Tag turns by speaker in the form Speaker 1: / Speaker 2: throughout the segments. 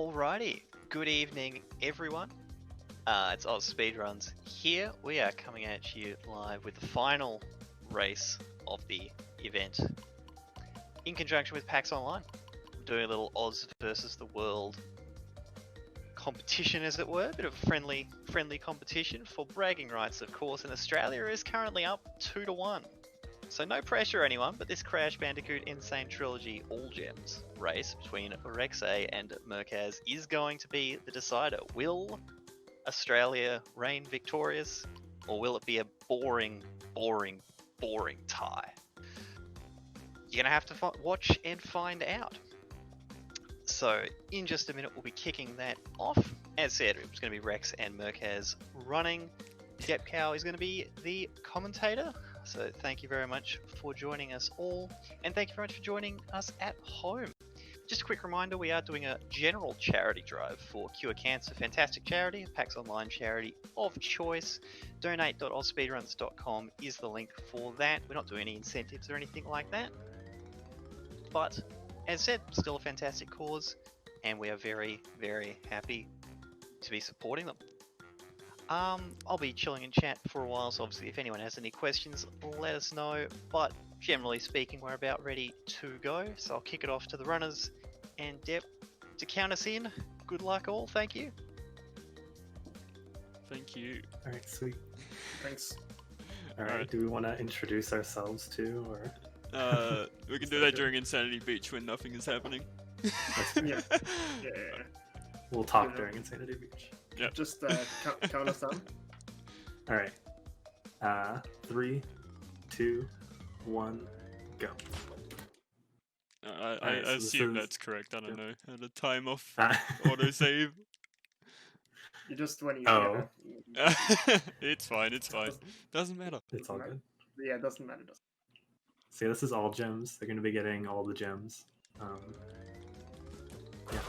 Speaker 1: Alrighty, good evening everyone. It's Oz Speedruns here. We are coming at you live with the final race of the event in conjunction with PAX Online. Doing a little Oz versus the world competition, as it were. A bit of a friendly competition for bragging rights, of course, and Australia is currently up 2-1. So no pressure anyone, but this Crash Bandicoot Insane Trilogy All Gems race between Raxaaayyy and Murcaz is going to be the decider. Will Australia reign victorious, or will it be a boring tie? You're going to have to watch and find out. So in just a minute we'll be kicking that off. As said, it was going to be Rex and Murcaz running. Dep Cow is going to be the commentator. So thank you very much for joining us all, and thank you very much for joining us at home. Just a quick reminder, we are doing a general charity drive for Cure Cancer. Fantastic charity, PAX Online charity of choice. Donate.ozspeedruns.com is the link for that. We're not doing any incentives or anything like that, but as said, still a fantastic cause, and we are very, very happy to be supporting them. I'll be chilling in chat for a while, so obviously if anyone has any questions, let us know, but generally speaking, we're about ready to go, so I'll kick it off to the runners and Dep to count us in. Good luck all, thank you.
Speaker 2: Thank you.
Speaker 3: Alright, sweet.
Speaker 4: Thanks.
Speaker 3: Alright, do we want to introduce ourselves too, or?
Speaker 2: We can do that during Insanity Beach when nothing is happening.
Speaker 4: Yeah.
Speaker 3: We'll talk during Insanity Beach.
Speaker 2: Yeah.
Speaker 4: Just count us down.
Speaker 3: Alright. 3, 2, 1, go.
Speaker 2: I
Speaker 3: Alright, so
Speaker 2: assume
Speaker 3: this
Speaker 2: that's correct. I don't know how to time off
Speaker 3: is...
Speaker 2: autosave.
Speaker 4: You just when you.
Speaker 3: Oh.
Speaker 2: It's fine. Doesn't matter.
Speaker 3: It's all good.
Speaker 4: Yeah, it doesn't matter.
Speaker 3: See, this is all gems. They're going to be getting all the gems. Yeah.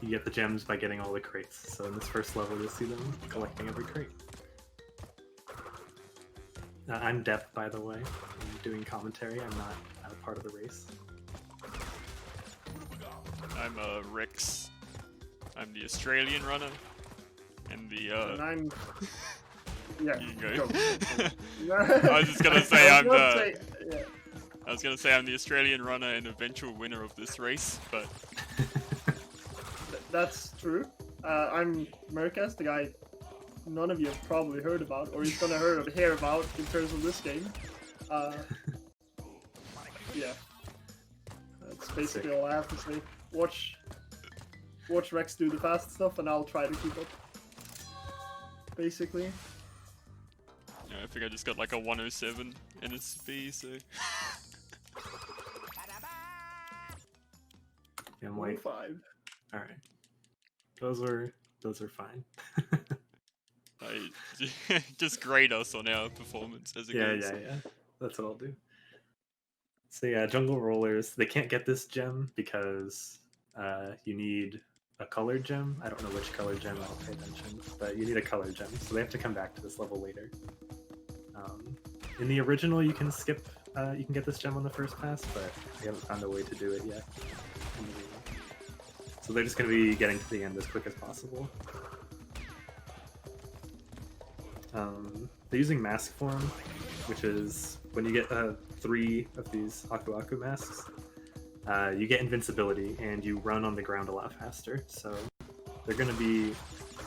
Speaker 3: You get the gems by getting all the crates. So in this first level, you'll see them collecting every crate. I'm Dep, by the way. I'm doing commentary. I'm not a part of the race.
Speaker 2: I'm Rex. I'm the Australian runner, and the
Speaker 4: And I'm. Yeah.
Speaker 2: You can go.
Speaker 4: Go.
Speaker 2: I was just gonna say I'm the.
Speaker 4: Yeah.
Speaker 2: I was gonna say I'm the Australian runner and eventual winner of this race, but
Speaker 4: That's true. I'm Murcaz, the guy none of you have probably heard about, or he's gonna hear about in terms of this game. Yeah. That's basically all I have to say. Watch Rex do the fast stuff, and I'll try to keep up. Basically.
Speaker 2: yeah, I think I just got like a 107 NSP, so.
Speaker 3: Yeah, I'm like,
Speaker 4: 5.
Speaker 3: all right. Those are fine.
Speaker 2: Just grade us on our performance as a game.
Speaker 3: Yeah. That's what I'll do. So yeah, jungle rollers, they can't get this gem because you need a colored gem. I don't know which colored gem, I don't pay attention, but you need a colored gem, so they have to come back to this level later. In the original, you can skip, you can get this gem on the first pass, but I haven't found a way to do it yet. So they're just going to be getting to the end as quick as possible. They're using mask form, which is when you get 3 of these Aku Aku masks, you get invincibility and you run on the ground a lot faster. So they're going to be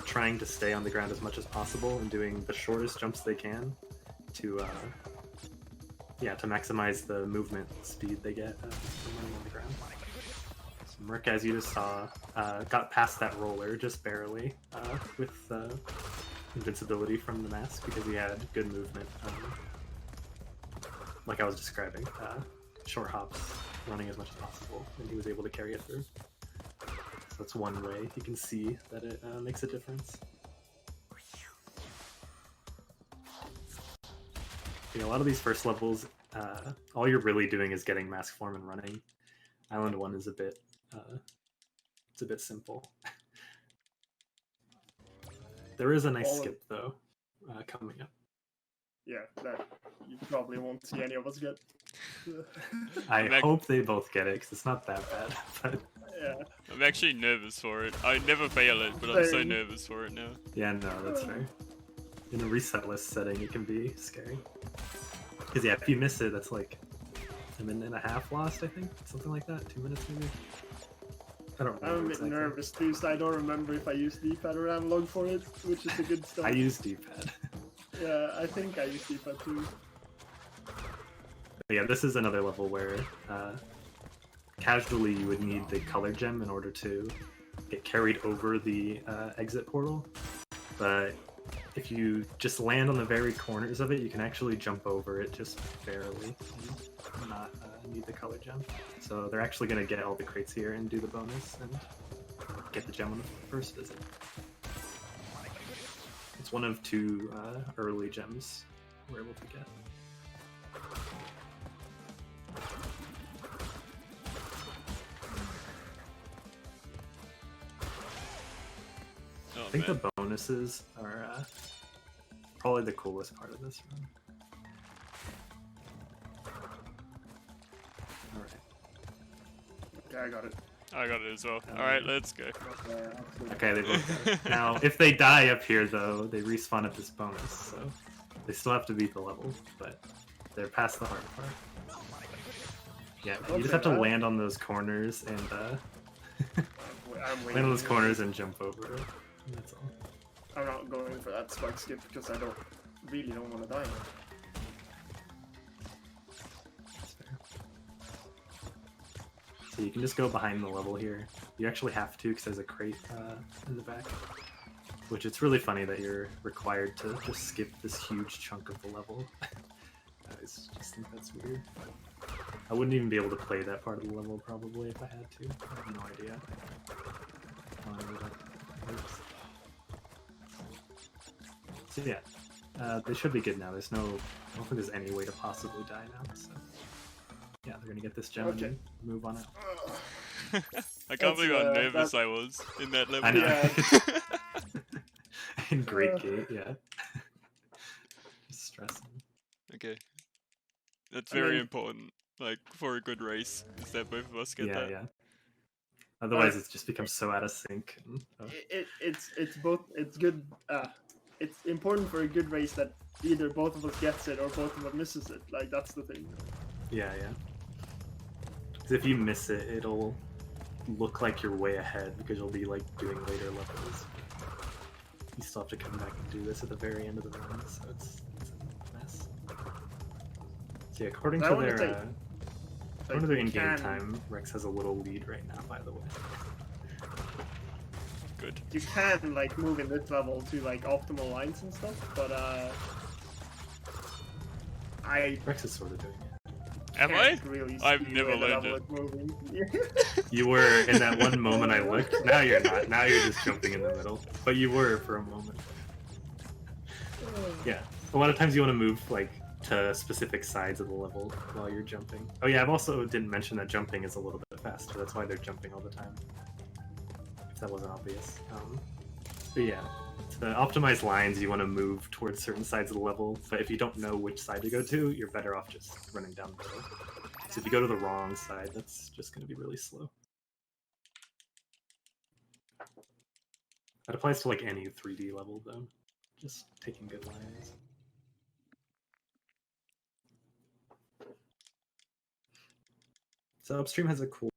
Speaker 3: trying to stay on the ground as much as possible and doing the shortest jumps they can to maximize the movement speed they get from running on the ground. So Murcaz, you just saw, got past that roller just barely with invincibility from the mask because he had good movement, like I was describing, short hops, running as much as possible, and he was able to carry it through. So that's one way you can see that it makes a difference. Yeah, a lot of these first levels, all you're really doing is getting mask form and running. Island 1 is a bit simple. There is a nice skip though, coming up.
Speaker 4: Yeah, that you probably won't see any of us get.
Speaker 3: I hope they both get it because it's not that bad. But
Speaker 4: Yeah.
Speaker 2: I'm actually nervous for it. I never fail it, but I'm so
Speaker 4: Same.
Speaker 2: nervous for it now.
Speaker 3: Yeah, no, that's fair. In a reset list setting, it can be scary. Because yeah, if you miss it, that's like a minute and a half lost, I think, something like that. 2 minutes maybe. I don't
Speaker 4: I'm
Speaker 3: remember
Speaker 4: a bit
Speaker 3: exactly.
Speaker 4: nervous too, so I don't remember if I used D-pad or analog for it, which is a good stuff.
Speaker 3: I use D-pad.
Speaker 4: Yeah, I think I used D-pad too.
Speaker 3: But yeah, this is another level where casually you would need the color gem in order to get carried over the exit portal. But if you just land on the very corners of it, you can actually jump over it just barely and not need the color gem. So they're actually going to get all the crates here and do the bonus and get the gem on the first visit. It's one of 2 early gems we're able to get.
Speaker 2: Oh,
Speaker 3: I think
Speaker 2: man.
Speaker 3: the bonuses are probably the coolest part of this run. Alright.
Speaker 4: Okay, I got it.
Speaker 2: I got it as well. Alright, let's go.
Speaker 3: Okay, they both got it. Now, if they die up here, though, they respawn at this bonus, so they still have to beat the level, but they're past the hard part. Yeah, you just have to land on those corners and land on those corners and jump over it. And that's all.
Speaker 4: I'm not going for that spike skip because I really don't want to die.
Speaker 3: That's fair. So you can just go behind the level here. You actually have to because there's a crate in the back. Which it's really funny that you're required to just skip this huge chunk of the level. I just think that's weird. I wouldn't even be able to play that part of the level probably if I had to. I have no idea. So yeah, they should be good now. I don't think there's any way to possibly die now. So yeah, they're gonna get this gem and move on out.
Speaker 2: I can't believe how nervous I was in that level.
Speaker 3: I know.
Speaker 4: Yeah.
Speaker 3: In Great Gate, yeah. Just stressing.
Speaker 2: Okay. That's very important, like, for a good race, is that both of us get
Speaker 3: Yeah,
Speaker 2: that.
Speaker 3: yeah. Otherwise, it just becomes so out of sync.
Speaker 4: It's good. It's important for a good race that either both of us gets it or both of us misses it. Like, that's the thing.
Speaker 3: Yeah, yeah. Because if you miss it, it'll look like you're way ahead because you'll be like doing later levels. You still have to come back and do this at the very end of the run, so it's a mess. So yeah, according to their in-game time, Rex has a little lead right now, by the way.
Speaker 2: Good.
Speaker 4: You can like move in this level to like optimal lines and stuff, but
Speaker 3: Rex is sort of doing it.
Speaker 2: Am I?
Speaker 4: can't really
Speaker 2: I've
Speaker 4: see
Speaker 2: never
Speaker 4: where the
Speaker 2: learned
Speaker 4: level
Speaker 2: it.
Speaker 4: is moving.
Speaker 3: You were in that one moment I looked. Now you're not. Now you're just jumping in the middle. But you were for a moment. Yeah. A lot of times you want to move like to specific sides of the level while you're jumping. Oh yeah, I've also didn't mention that jumping is a little bit faster. That's why they're jumping all the time. If that wasn't obvious. But yeah, to optimize lines, you want to move towards certain sides of the level. But if you don't know which side to go to, you're better off just running down the middle. So if you go to the wrong side, that's just going to be really slow. That applies to like any 3D level though. Just taking good lines. So Upstream has a cool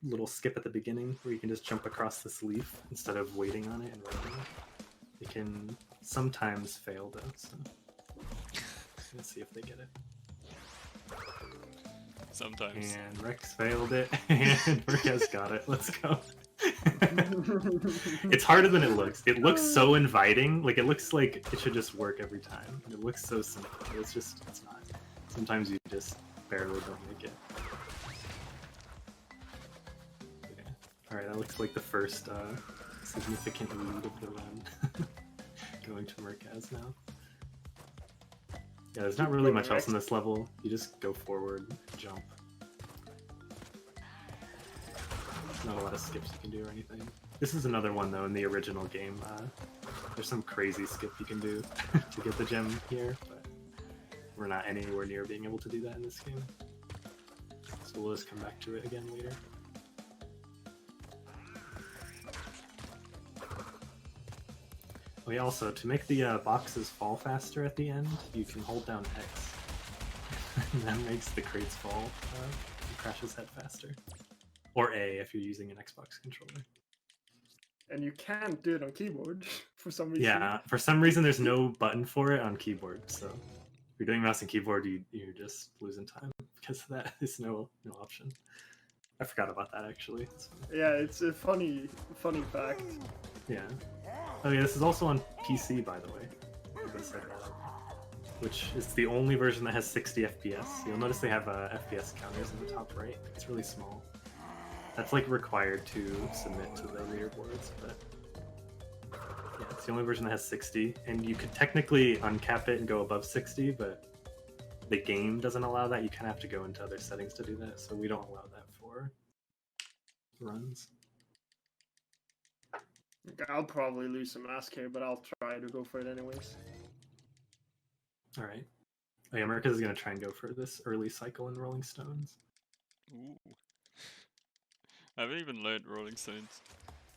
Speaker 3: little skip at the beginning where you can just jump across this leaf instead of waiting on it and running it. It can sometimes fail though, so let's see if they get it.
Speaker 2: Sometimes.
Speaker 3: And Rex failed it, and Murcaz got it. Let's go. It's harder than it looks. It looks so inviting. Like, it looks like it should just work every time. It looks so simple. It's not. Sometimes you just barely don't make it. Okay. Alright, that looks like the first significant lead of the run. Going to Murcaz now. Yeah, there's not really much else in this level. You just go forward, jump. Not a lot of skips you can do or anything. This is another one though in the original game. There's some crazy skip you can do to get the gem here, but we're not anywhere near being able to do that in this game. So we'll just come back to it again later. We also, to make the boxes fall faster at the end, you can hold down X. And that makes the crates fall and Crash's head faster. Or A if you're using an Xbox controller.
Speaker 4: And you can't do it on keyboard for some reason.
Speaker 3: Yeah, for some reason there's no button for it on keyboard, so if you're doing mouse and keyboard, you're just losing time because of that. There's no option. I forgot about that actually.
Speaker 4: Yeah, it's a funny fact.
Speaker 3: Yeah. Oh yeah, this is also on PC, by the way. Which is the only version that has 60 FPS. You'll notice they have FPS counters in the top right. It's really small. That's like required to submit to the leaderboards, but yeah, it's the only version that has 60. And you could technically uncap it and go above 60, but the game doesn't allow that. You kind of have to go into other settings to do that, so we don't allow that for runs.
Speaker 4: I'll probably lose some mask here, but I'll try to go for it anyways.
Speaker 3: All right. Oh yeah, Murcaz is going to try and go for this early cycle in Rolling Stones.
Speaker 2: Ooh. I haven't even learned Rolling Stones.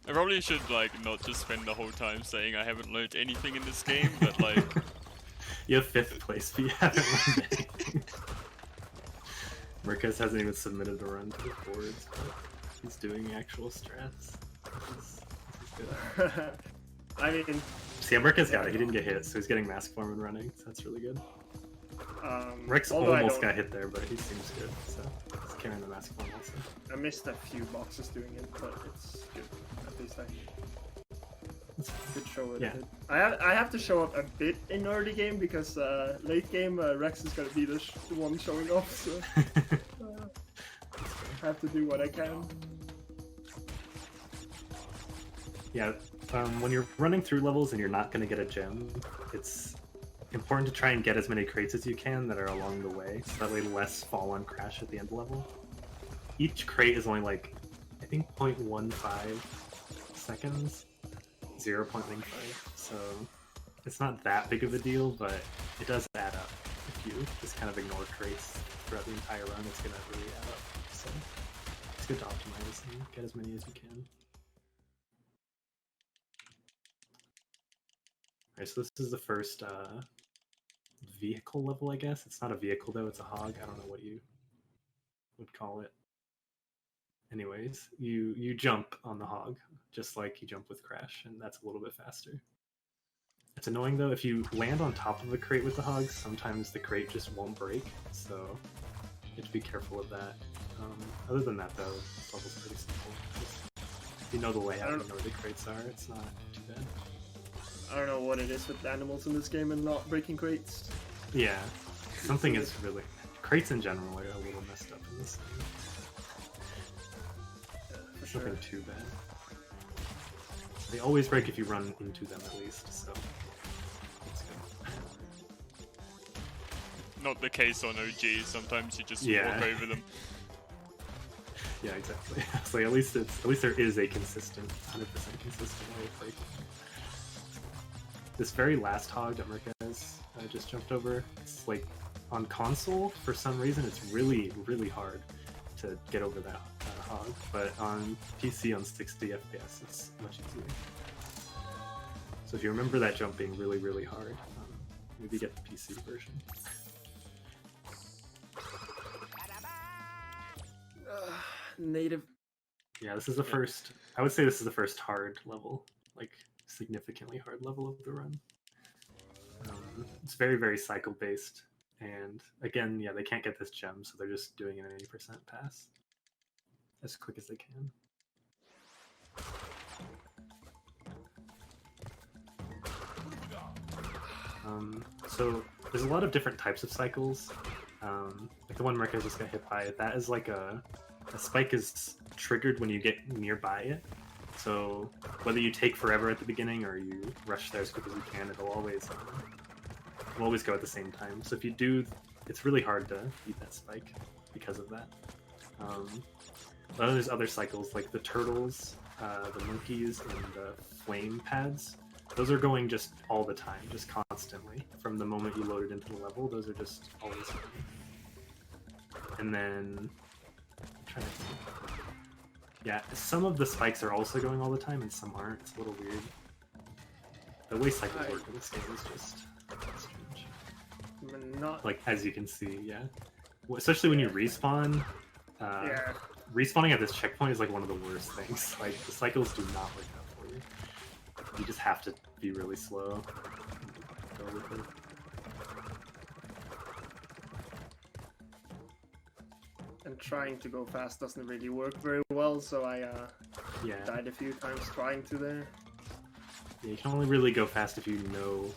Speaker 2: I probably should like not just spend the whole time saying I haven't learned anything in this game, but like...
Speaker 3: You have 5th place, but you haven't learned anything. Murcaz hasn't even submitted the run to the boards, but he's doing actual strats. This is good.
Speaker 4: I mean...
Speaker 3: See, Murcaz got it. He didn't get hit, so he's getting mask form and running, so that's really good. Rex almost got hit there, but he seems good, so he's carrying the mask form also.
Speaker 4: I missed a few boxes doing it, but it's good. At least I could show it.
Speaker 3: Yeah.
Speaker 4: I have to show up a bit in early game because late game Rex is gonna be the one showing off, so I have to do what I can.
Speaker 3: Yeah, when you're running through levels and you're not going to get a gem, it's important to try and get as many crates as you can that are along the way, so that way less fall on Crash at the end level. Each crate is only like, I think 0.15 seconds, 0.15, so it's not that big of a deal, but it does add up. If you just kind of ignore crates throughout the entire run, it's going to really add up. So it's good to optimize and get as many as you can. Alright, so this is the first vehicle level, I guess. It's not a vehicle though, it's a hog. I don't know what you would call it. Anyways, you jump on the hog, just like you jump with Crash, and that's a little bit faster. It's annoying though, if you land on top of a crate with the hog, sometimes the crate just won't break, so you have to be careful of that. Other than that though, this level's pretty simple. If you know the layout and know where the crates are, it's not too bad.
Speaker 4: I don't know what it is with animals in this game and not breaking crates.
Speaker 3: Yeah, something is really... Crates in general are a little messed up in this game.
Speaker 4: For sure.
Speaker 3: Nothing too bad. They always break if you run into them at least, so... That's good.
Speaker 2: Not the case on OG, sometimes you just
Speaker 3: Yeah.
Speaker 2: walk over them.
Speaker 3: Yeah, exactly. So at least there is a consistent, 100% consistent way of breaking. This very last hog that Murcaz just jumped over, it's like on console, for some reason, it's really, really hard to get over that hog, but on PC on 60 FPS, it's much easier. So if you remember that jump being really, really hard, maybe get the PC version.
Speaker 4: Native.
Speaker 3: Yeah, this is the first, I would say this is the first hard level, like significantly hard level of the run. It's very, very cycle based, and again, yeah, they can't get this gem, so they're just doing an 80% pass as quick as they can. So there's a lot of different types of cycles. Like the one Murcaz just got hit by, that is like a spike is triggered when you get nearby it. So whether you take forever at the beginning or you rush there as quick as you can, it'll always go at the same time. So if you do, it's really hard to beat that spike because of that. But there's other cycles like the turtles, the monkeys, and the flame pads. Those are going just all the time, just constantly. From the moment you load it into the level, those are just always going. And then, I'm trying to think. Yeah, some of the spikes are also going all the time and some aren't. It's a little weird. The way cycles work in this game is just strange.
Speaker 4: Not
Speaker 3: Like, as you can see, yeah. Especially when you respawn.
Speaker 4: yeah.
Speaker 3: Respawning at this checkpoint is like one of the worst things. Like, the cycles do not work out for you. You just have to be really slow. Go with it.
Speaker 4: And trying to go fast doesn't really work very well, so I
Speaker 3: Yeah.
Speaker 4: died a few times trying to there.
Speaker 3: Yeah, you can only really go fast if you know,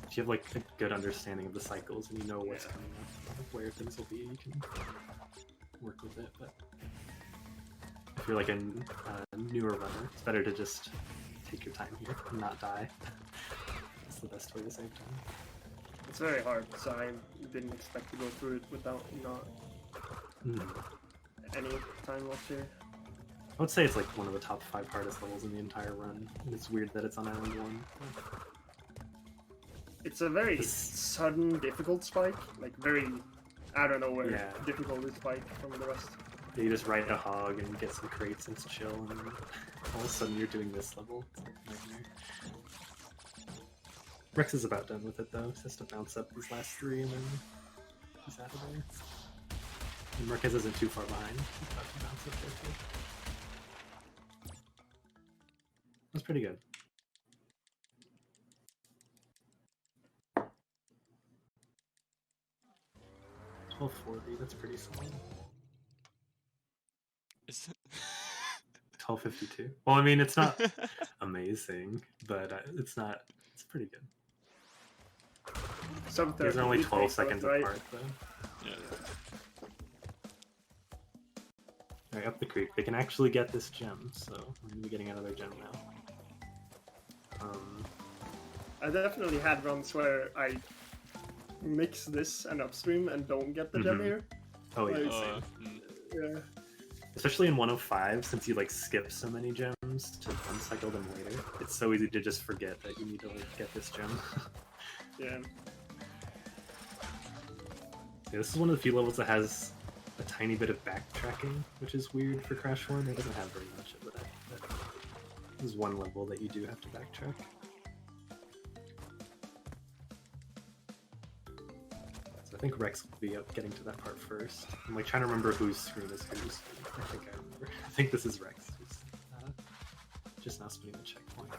Speaker 3: if you have like a good understanding of the cycles and you know what's coming up, like where things will be. You can work with it. But if you're like a newer runner, it's better to just take your time here and not die. That's the best way to save time.
Speaker 4: It's very hard, so I didn't expect to go through it without not any time lost here.
Speaker 3: I would say it's like one of the top 5 hardest levels in the entire run, and it's weird that it's on Island 1.
Speaker 4: It's a very sudden, difficult spike, like very out of nowhere
Speaker 3: Yeah.
Speaker 4: difficult spike from the rest.
Speaker 3: You just ride a hog and get some crates and it's chill, and then all of a sudden you're doing this level. It's like a nightmare. Rex is about done with it though. He has to bounce up these last 3 and then he's out of there. And Murcaz isn't too far behind. He's about to bounce up there too. That's pretty good. $12.40, that's pretty solid.
Speaker 2: Is it...
Speaker 3: 12.52. Well, I mean, it's not amazing, but it's pretty good. These are only 12 seconds apart, though.
Speaker 2: Yeah.
Speaker 3: Alright, up the creek. They can actually get this gem, so we're gonna be getting another gem now.
Speaker 4: I definitely had runs where I mix this and upstream and don't get the gem here.
Speaker 3: Oh yeah,
Speaker 4: Like,
Speaker 3: same.
Speaker 4: Yeah.
Speaker 3: Especially in 105, since you like skip so many gems to uncycle them later, it's so easy to just forget that you need to like get this gem.
Speaker 4: Yeah.
Speaker 3: Yeah, this is one of the few levels that has a tiny bit of backtracking, which is weird for Crash 1. It doesn't have very much of that. But this is one level that you do have to backtrack. So I think Rex will be up getting to that part first. I'm like trying to remember whose screen is whose screen. I think I remember. I think this is Rex who's just now spinning the checkpoint.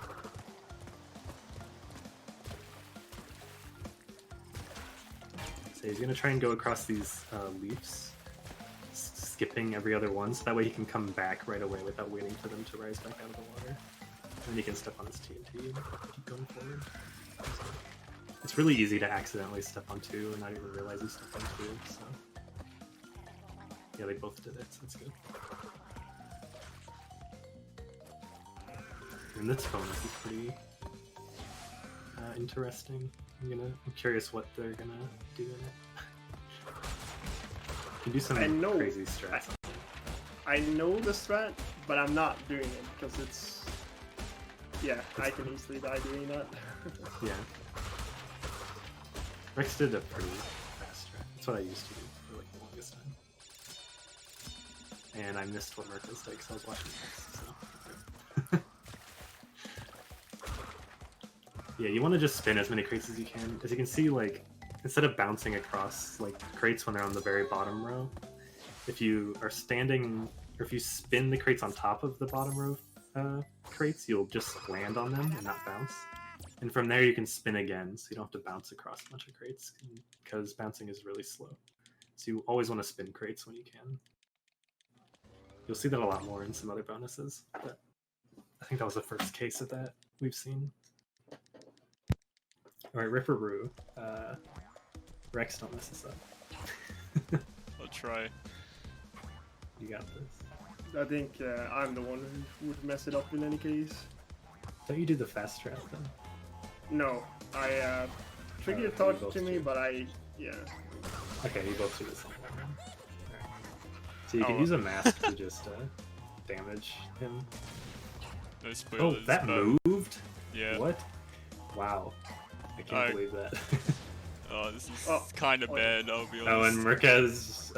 Speaker 3: So he's gonna try and go across these leaves, skipping every other one, so that way he can come back right away without waiting for them to rise back out of the water. And then he can step on his TNT and keep going forward. It's really easy to accidentally step on 2 and not even realize you stepped on 2, so... Yeah, they both did it, so it's good. And this bonus is pretty interesting. I'm curious what they're gonna do in it. You can do some crazy strats.
Speaker 4: I know the strat, but I'm not doing it because it's... Yeah, I can easily die doing that.
Speaker 3: Yeah. Rex did a pretty fast strat. That's what I used to do for like the longest time. And I missed what Murcaz did because I was watching Rex, so... Yeah, you want to just spin as many crates as you can. As you can see, like, instead of bouncing across, like, crates when they're on the very bottom row, if you are standing, or if you spin the crates on top of the bottom row crates, you'll just land on them and not bounce. And from there you can spin again, so you don't have to bounce across a bunch of crates, because bouncing is really slow. So you always want to spin crates when you can. You'll see that a lot more in some other bonuses, but I think that was the first case of that we've seen. Alright, Ripperoo. Rex, don't mess this up.
Speaker 2: I'll try.
Speaker 3: You got this.
Speaker 4: I think I'm the one who would mess it up in any case.
Speaker 3: Don't you do the fast strat then?
Speaker 4: No, I Trigger
Speaker 3: you
Speaker 4: talked
Speaker 3: both
Speaker 4: to me,
Speaker 3: do.
Speaker 4: but yeah.
Speaker 3: Okay, you both do the same one. Alright. So you can use a mask to just damage him.
Speaker 2: No spoilers.
Speaker 3: Oh, that
Speaker 2: but...
Speaker 3: moved?
Speaker 2: Yeah.
Speaker 3: What? Wow. I can't believe that.
Speaker 2: Oh, this is kind of bad, I'll be honest.
Speaker 3: Oh, and Murcaz.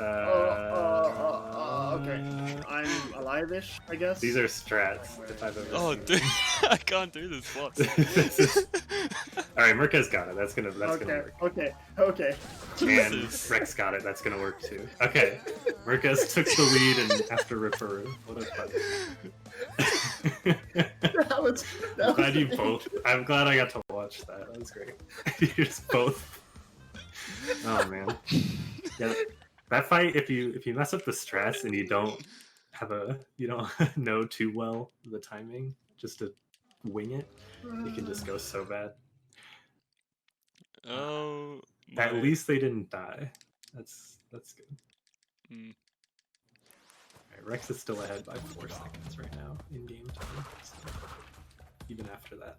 Speaker 4: Okay. I'm alive-ish, I guess.
Speaker 3: These are strats, if I've ever seen
Speaker 2: dude,
Speaker 3: them.
Speaker 2: I can't do this. What?
Speaker 3: This is All right, Murcaz got it. That's gonna work.
Speaker 4: Okay.
Speaker 3: And
Speaker 2: Jesus.
Speaker 3: Rex got it. That's gonna work too. Okay, Murcaz took the lead and after refer. What a fun. I'm glad you both. I'm glad I got to watch that. That was great. You just both. Oh man. Yeah, that fight. If you mess up the stress and you don't know too well the timing, just to wing it, it can just go so bad.
Speaker 2: Oh.
Speaker 3: At
Speaker 2: my-
Speaker 3: least they didn't die. That's good.
Speaker 2: Mm.
Speaker 3: Alright, Rex is still ahead by 4 seconds right now in game time. So even after that.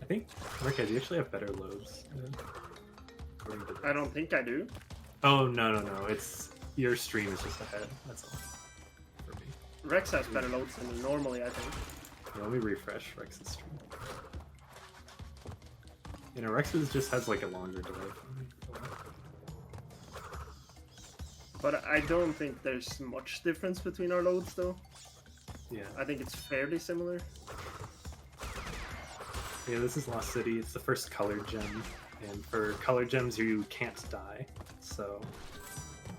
Speaker 3: I think, Murcaz, you actually have better loads. According to
Speaker 4: I don't think I do.
Speaker 3: Oh, no. It's your stream is just ahead. That's all. For me.
Speaker 4: Rex has better loads than me normally, I think.
Speaker 3: Yeah, let me refresh Rex's stream. You know, Rex's just has like a longer delay from me.
Speaker 4: But I don't think there's much difference between our loads, though.
Speaker 3: Yeah.
Speaker 4: I think it's fairly similar.
Speaker 3: Yeah, this is Lost City. It's the first colored gem. And for colored gems, you can't die. So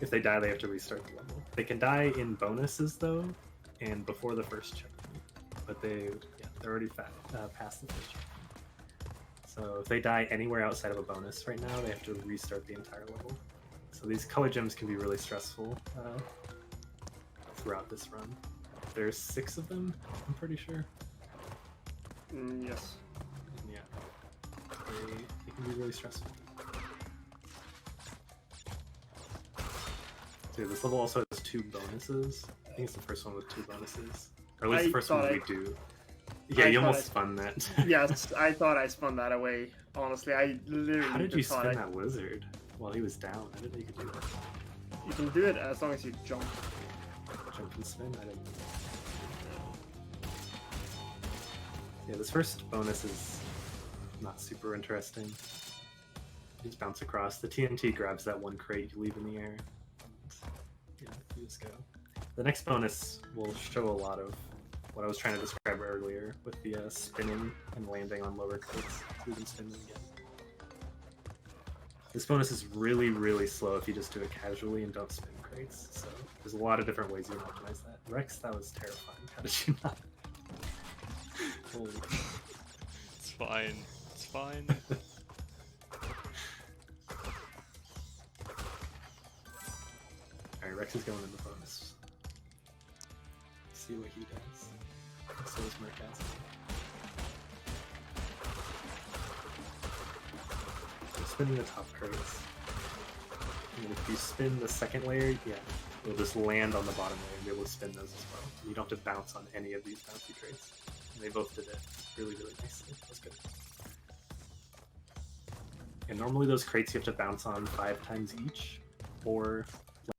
Speaker 3: if they die, they have to restart the level. They can die in bonuses, though, and before the first checkpoint. But they're already past the first checkpoint. So if they die anywhere outside of a bonus right now, they have to restart the entire level. So these color gems can be really stressful throughout this run. There's 6 of them, I'm pretty sure.
Speaker 4: Yes.
Speaker 3: And yeah, they can be really stressful. So this level also has 2 bonuses. I think it's the first one with 2 bonuses. Or at least the first one we do. Yeah, you almost spun that.
Speaker 4: Yes, I thought I spun that away. Honestly, I literally.
Speaker 3: How did you
Speaker 4: thought
Speaker 3: spin that wizard while he was down? I didn't know you could do that.
Speaker 4: You can do it as long as you jump.
Speaker 3: Jump and spin? I didn't know. Yeah, this first bonus is not super interesting. You just bounce across. The TNT grabs that one crate you leave in the air. And, yeah, you just go. The next bonus will show a lot of what I was trying to describe earlier with the spinning and landing on lower crates. You can spin them again. This bonus is really, really slow if you just do it casually and don't spin crates. So there's a lot of different ways you can optimize that. Rex, that was terrifying. How did you not? Holy.
Speaker 2: It's fine. It's fine.
Speaker 3: Alright, Rex is going in the bonus. See what he does. So is Murcaz. So spinning the top crates. And if you spin the second layer, yeah, it'll just land on the bottom layer and be able to spin those as well. You don't have to bounce on any of these bouncy crates. And they both did it really, really nicely. That's good. And normally those crates you have to bounce on 5 times each, or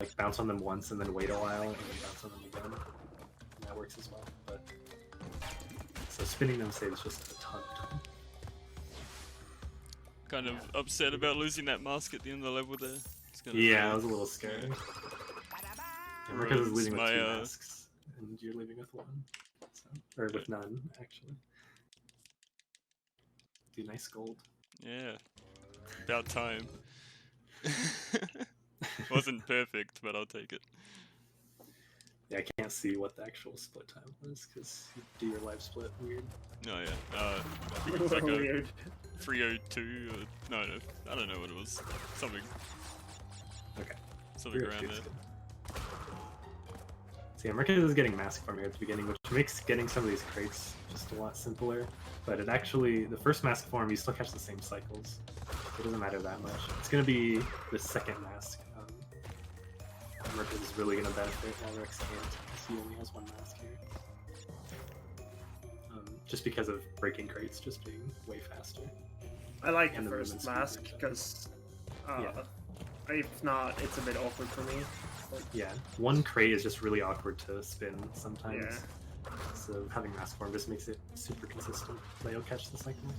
Speaker 3: like bounce on them once and then wait a while and then bounce on them again. And that works as well. But so spinning them saves just a ton of time.
Speaker 2: Kind of upset about losing that mask at the end of the level there. It's kind of
Speaker 3: Yeah, it was a little scary. Yeah, Murcaz is leaving with
Speaker 2: my,
Speaker 3: 2 masks, and you're leaving with 1. So, or with none, actually. Do nice gold.
Speaker 2: Yeah. About time. Wasn't perfect, but I'll take it.
Speaker 3: Yeah, I can't see what the actual split time was, because you do your live split weird.
Speaker 2: Oh yeah. I think it was like a
Speaker 4: Weird.
Speaker 2: 302 or... No, I don't know what it was. Something
Speaker 3: Okay.
Speaker 2: around there.
Speaker 3: Good. So yeah, Murcaz is getting mask form here at the beginning, which makes getting some of these crates just a lot simpler. But it actually, the first mask form, you still catch the same cycles. It doesn't matter that much. It's going to be the second mask. Murcaz is really going to benefit while Rex can't, because he only has 1 mask here. Just because of breaking crates just being way faster.
Speaker 4: I like
Speaker 3: And
Speaker 4: the
Speaker 3: the
Speaker 4: first
Speaker 3: movement
Speaker 4: mask
Speaker 3: speed.
Speaker 4: because
Speaker 3: Yeah.
Speaker 4: if not, it's a bit awkward for me. But,
Speaker 3: Yeah, 1 crate is just really awkward to spin sometimes.
Speaker 4: Yeah.
Speaker 3: So having mask form just makes it super consistent. They'll catch the cycle.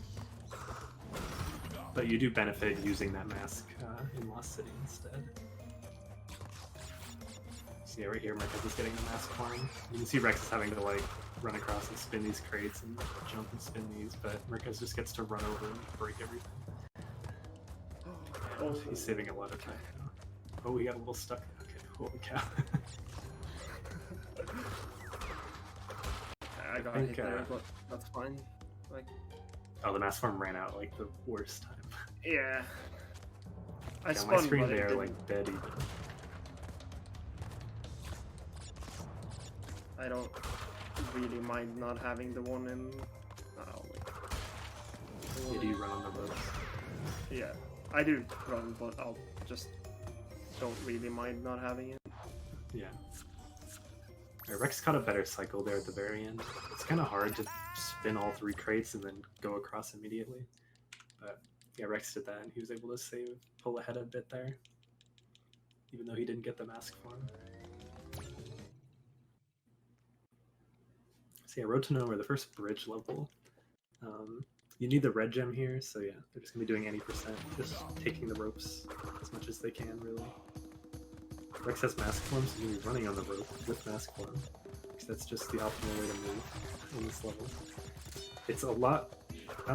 Speaker 3: But you do benefit using that mask in Lost City instead. So yeah, right here, Murcaz is getting the mask form. You can see Rex is having to like run across and spin these crates and jump and spin these, but Murcaz just gets to run over and break everything.
Speaker 4: Oh.
Speaker 3: He's saving a lot of time now. Oh, he got a little stuck. Okay, holy cow.
Speaker 4: I got
Speaker 3: think,
Speaker 4: hit there, but that's fine. Like,
Speaker 3: oh, the mass form ran out like the worst time.
Speaker 4: yeah. I
Speaker 3: Got my
Speaker 4: spun,
Speaker 3: screen
Speaker 4: but it
Speaker 3: there
Speaker 4: didn't.
Speaker 3: like dead even.
Speaker 4: I don't really mind not having the one in. Oh wait. The one
Speaker 3: Yeah, do you run on the ropes?
Speaker 4: Yeah, I do run, but I'll just don't really mind not having it.
Speaker 3: Yeah. Rex caught a better cycle there at the very end. It's kind of hard to spin all 3 crates and then go across immediately. But yeah, Rex did that and he was able to pull ahead a bit there. Even though he didn't get the mask form. So yeah, Road to Nowhere, the first bridge level. You need the red gem here, so yeah, they're just going to be doing any percent, just taking the ropes as much as they can, really. Rex has mask form, so he's going to be running on the rope with mask form, because that's just the optimal way to move in this level. It's a lot,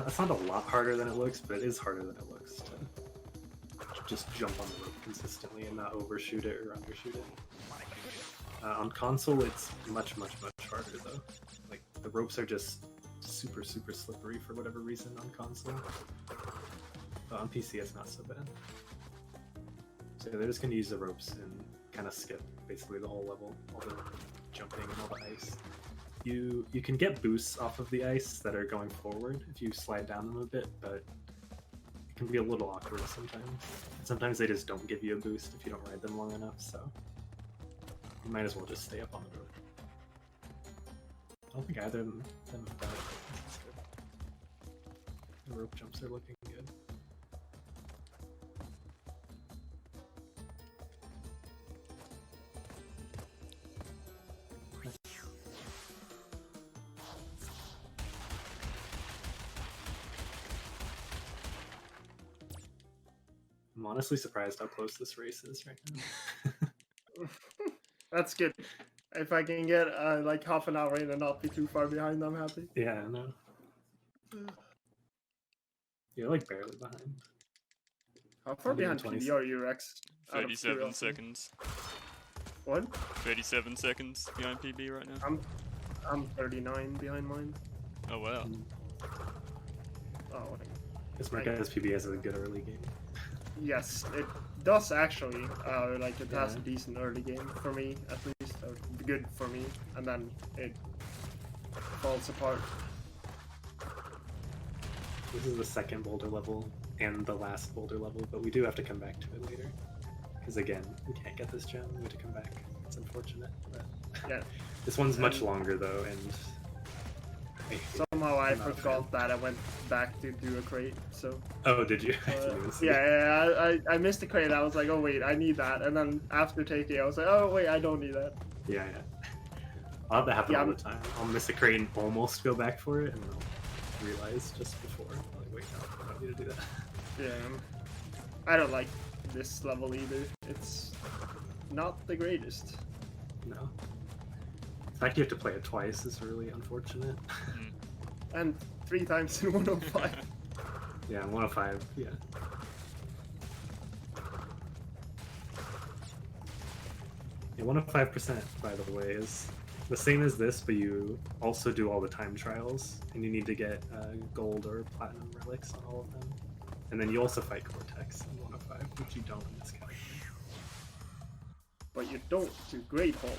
Speaker 3: it's not a lot harder than it looks, but it is harder than it looks to just jump on the rope consistently and not overshoot it or undershoot it. On console, it's much, much, much harder though. Like, the ropes are just super, super slippery for whatever reason on console. But on PC, it's not so bad. So they're just going to use the ropes and kind of skip basically the whole level, all the jumping and all the ice. You can get boosts off of the ice that are going forward if you slide down them a bit, but it can be a little awkward sometimes. Sometimes they just don't give you a boost if you don't ride them long enough, so you might as well just stay up on the rope. I don't think either of them have done it. That's good. The rope jumps are looking good. I'm honestly surprised how close this race is right now.
Speaker 4: That's good. If I can get like half an hour in and not be too far behind, I'm happy.
Speaker 3: Yeah, I know. You're like barely behind.
Speaker 4: How far
Speaker 3: Only
Speaker 4: behind
Speaker 3: 20
Speaker 4: PB are you, Rex? Out of
Speaker 2: 37
Speaker 4: curiosity.
Speaker 2: seconds.
Speaker 4: What?
Speaker 2: 37 seconds behind PB right now.
Speaker 4: I'm 39 behind mine.
Speaker 2: Oh wow.
Speaker 4: Oh, wait.
Speaker 3: This Murcaz PB has a good early game.
Speaker 4: Yes, it does actually. Like it has a
Speaker 3: Yeah.
Speaker 4: decent early game for me, at least. Or good for me, and then it falls apart.
Speaker 3: This is the second boulder level and the last boulder level, but we do have to come back to it later. Because again, we can't get this gem, we have to come back. It's unfortunate, but
Speaker 4: Yeah.
Speaker 3: this one's much longer though, and
Speaker 4: Somehow I
Speaker 3: I'm not a
Speaker 4: forgot that I went back to do a crate, so...
Speaker 3: Oh, did you? I didn't even see it.
Speaker 4: Yeah, I missed the crate. I was like, oh wait, I need that. And then after taking it, I was like, oh wait, I don't need that.
Speaker 3: Yeah. I'll have that happen
Speaker 4: Yeah,
Speaker 3: all the time. I'll miss a crate and almost go back for it, and I'll realize just before. I'm like, wait, no, I don't need to do that.
Speaker 4: Yeah. I don't like this level either. It's not the greatest.
Speaker 3: No. The fact you have to play it twice is really unfortunate.
Speaker 4: And 3 times in 105.
Speaker 3: Yeah, 105, yeah. Yeah, 105%, by the way, is the same as this, but you also do all the time trials, and you need to get gold or platinum relics on all of them. And then you also fight Cortex in 105, which you don't in this category.
Speaker 4: But you don't do Great Hall.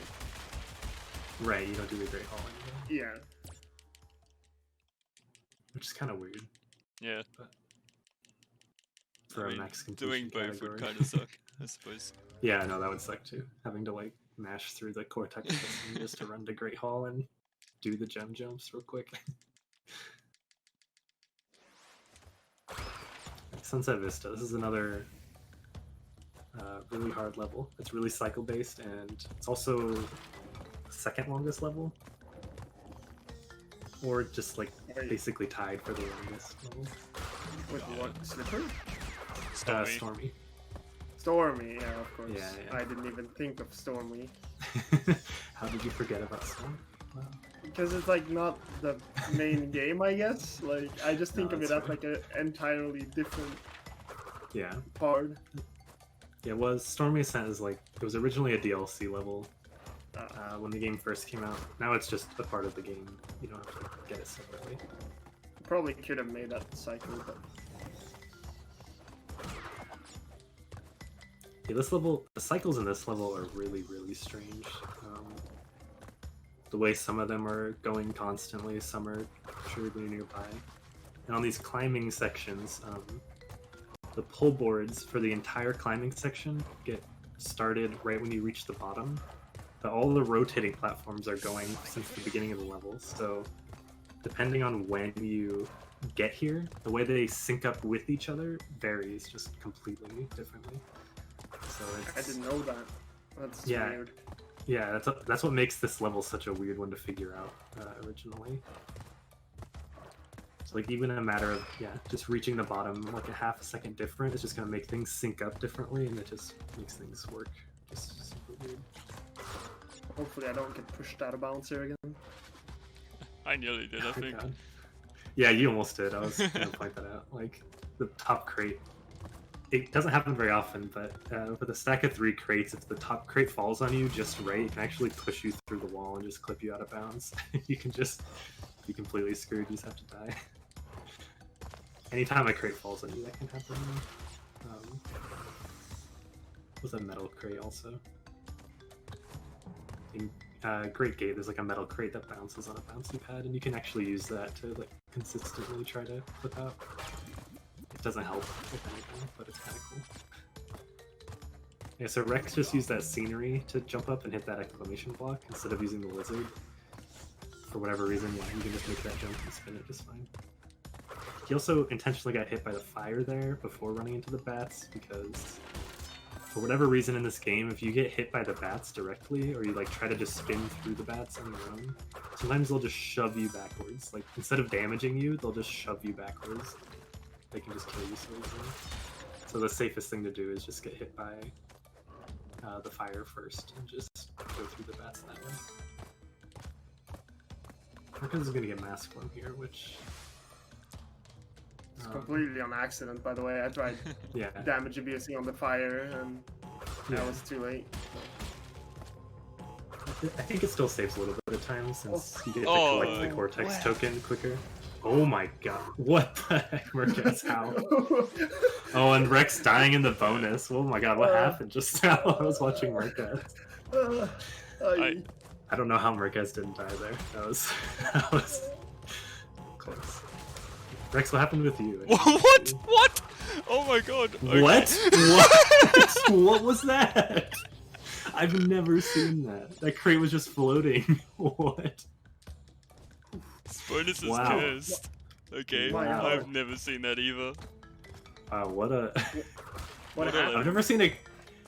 Speaker 3: Right, you don't do the Great Hall anymore,
Speaker 4: Yeah.
Speaker 3: which is kind of weird
Speaker 2: Yeah.
Speaker 3: for
Speaker 2: I
Speaker 3: a
Speaker 2: mean,
Speaker 3: max
Speaker 2: doing
Speaker 3: completion
Speaker 2: both would
Speaker 3: category.
Speaker 2: kind of suck, I suppose.
Speaker 3: Yeah, no, that would suck too. Having to like mash through the Cortex system just to run to Great Hall and do the gem jumps real quick. Sunset Vista. This is another really hard level. It's really cycle based, and it's also the second longest level, or just like
Speaker 4: Wait.
Speaker 3: basically tied for the longest level.
Speaker 4: With what? Slipper?
Speaker 3: Stormy.
Speaker 4: Stormy, yeah, of course.
Speaker 3: Yeah.
Speaker 4: I didn't even think of Stormy.
Speaker 3: How did you forget about Storm? Wow.
Speaker 4: because it's like not the main game, I guess. Like I just think
Speaker 3: No,
Speaker 4: of it
Speaker 3: that's
Speaker 4: as like an entirely different
Speaker 3: Yeah.
Speaker 4: part.
Speaker 3: Yeah, it was Stormy Ascent is like it was originally a DLC level
Speaker 4: Uh,
Speaker 3: when the game first came out. Now it's just a part of the game. You don't have to get it separately.
Speaker 4: Probably could have made that cycle, but
Speaker 3: Yeah, this level, the cycles in this level are really, really strange. The way some of them are going constantly, some are surely nearby. And on these climbing sections, the pull boards for the entire climbing section get started right when you reach the bottom. But all the rotating platforms are going since the beginning of the level, so depending on when you get here, the way they sync up with each other varies just completely differently. So
Speaker 4: I didn't know that. That's
Speaker 3: Yeah.
Speaker 4: weird.
Speaker 3: Yeah, that's what makes this level such a weird one to figure out originally. So like even a matter of just reaching the bottom like a half a second different is just gonna make things sync up differently, and it just makes things work just super weird.
Speaker 4: Hopefully I don't get pushed out of bounds here again.
Speaker 2: I nearly did, I
Speaker 3: Oh,
Speaker 2: think.
Speaker 3: God. Yeah, you almost did. I was gonna point that out. Like the top crate. It doesn't happen very often, but with a stack of 3 crates, if the top crate falls on you just right, it can actually push you through the wall and just clip you out of bounds. You can just be completely screwed. You just have to die. Anytime a crate falls on you, that can happen. Was a metal crate also. In Great Gate, there's like a metal crate that bounces on a bouncy pad, and you can actually use that to like consistently try to flip out. It doesn't help with anything, but it's kind of cool. Yeah, so Rex just used that scenery to jump up and hit that exclamation block instead of using the lizard. For whatever reason, yeah, you can just make that jump and spin it just fine. He also intentionally got hit by the fire there before running into the bats, because for whatever reason in this game, if you get hit by the bats directly, or you like try to just spin through the bats on your own, sometimes they'll just shove you backwards. Like instead of damaging you, they'll just shove you backwards. They can just kill you so easily. So the safest thing to do is just get hit by the fire first and just go through the bats that way. Murcaz is gonna get mask form here, which
Speaker 4: It's completely on accident, by the way. I tried
Speaker 3: yeah,
Speaker 4: damage abusing on the fire, and that was too late.
Speaker 3: I think it still saves a little bit of time since you get to
Speaker 2: Oh,
Speaker 3: collect the Cortex
Speaker 1: wow.
Speaker 3: token quicker. Oh my god, what the heck, Murcaz, how? Oh, and Rex dying in the bonus. Oh my god, what happened just now? I was watching Murcaz. I don't know how Murcaz didn't die there. That was close. Rex, what happened with you?
Speaker 2: What? What? Oh my god. Okay.
Speaker 3: What? What? What was that? I've never seen that. That crate was just floating. What?
Speaker 2: This bonus is
Speaker 3: Wow.
Speaker 2: cursed. Okay,
Speaker 3: Wow.
Speaker 2: I've never seen that either.
Speaker 3: What a...
Speaker 4: What
Speaker 2: What a-
Speaker 4: happened?
Speaker 3: I've never seen a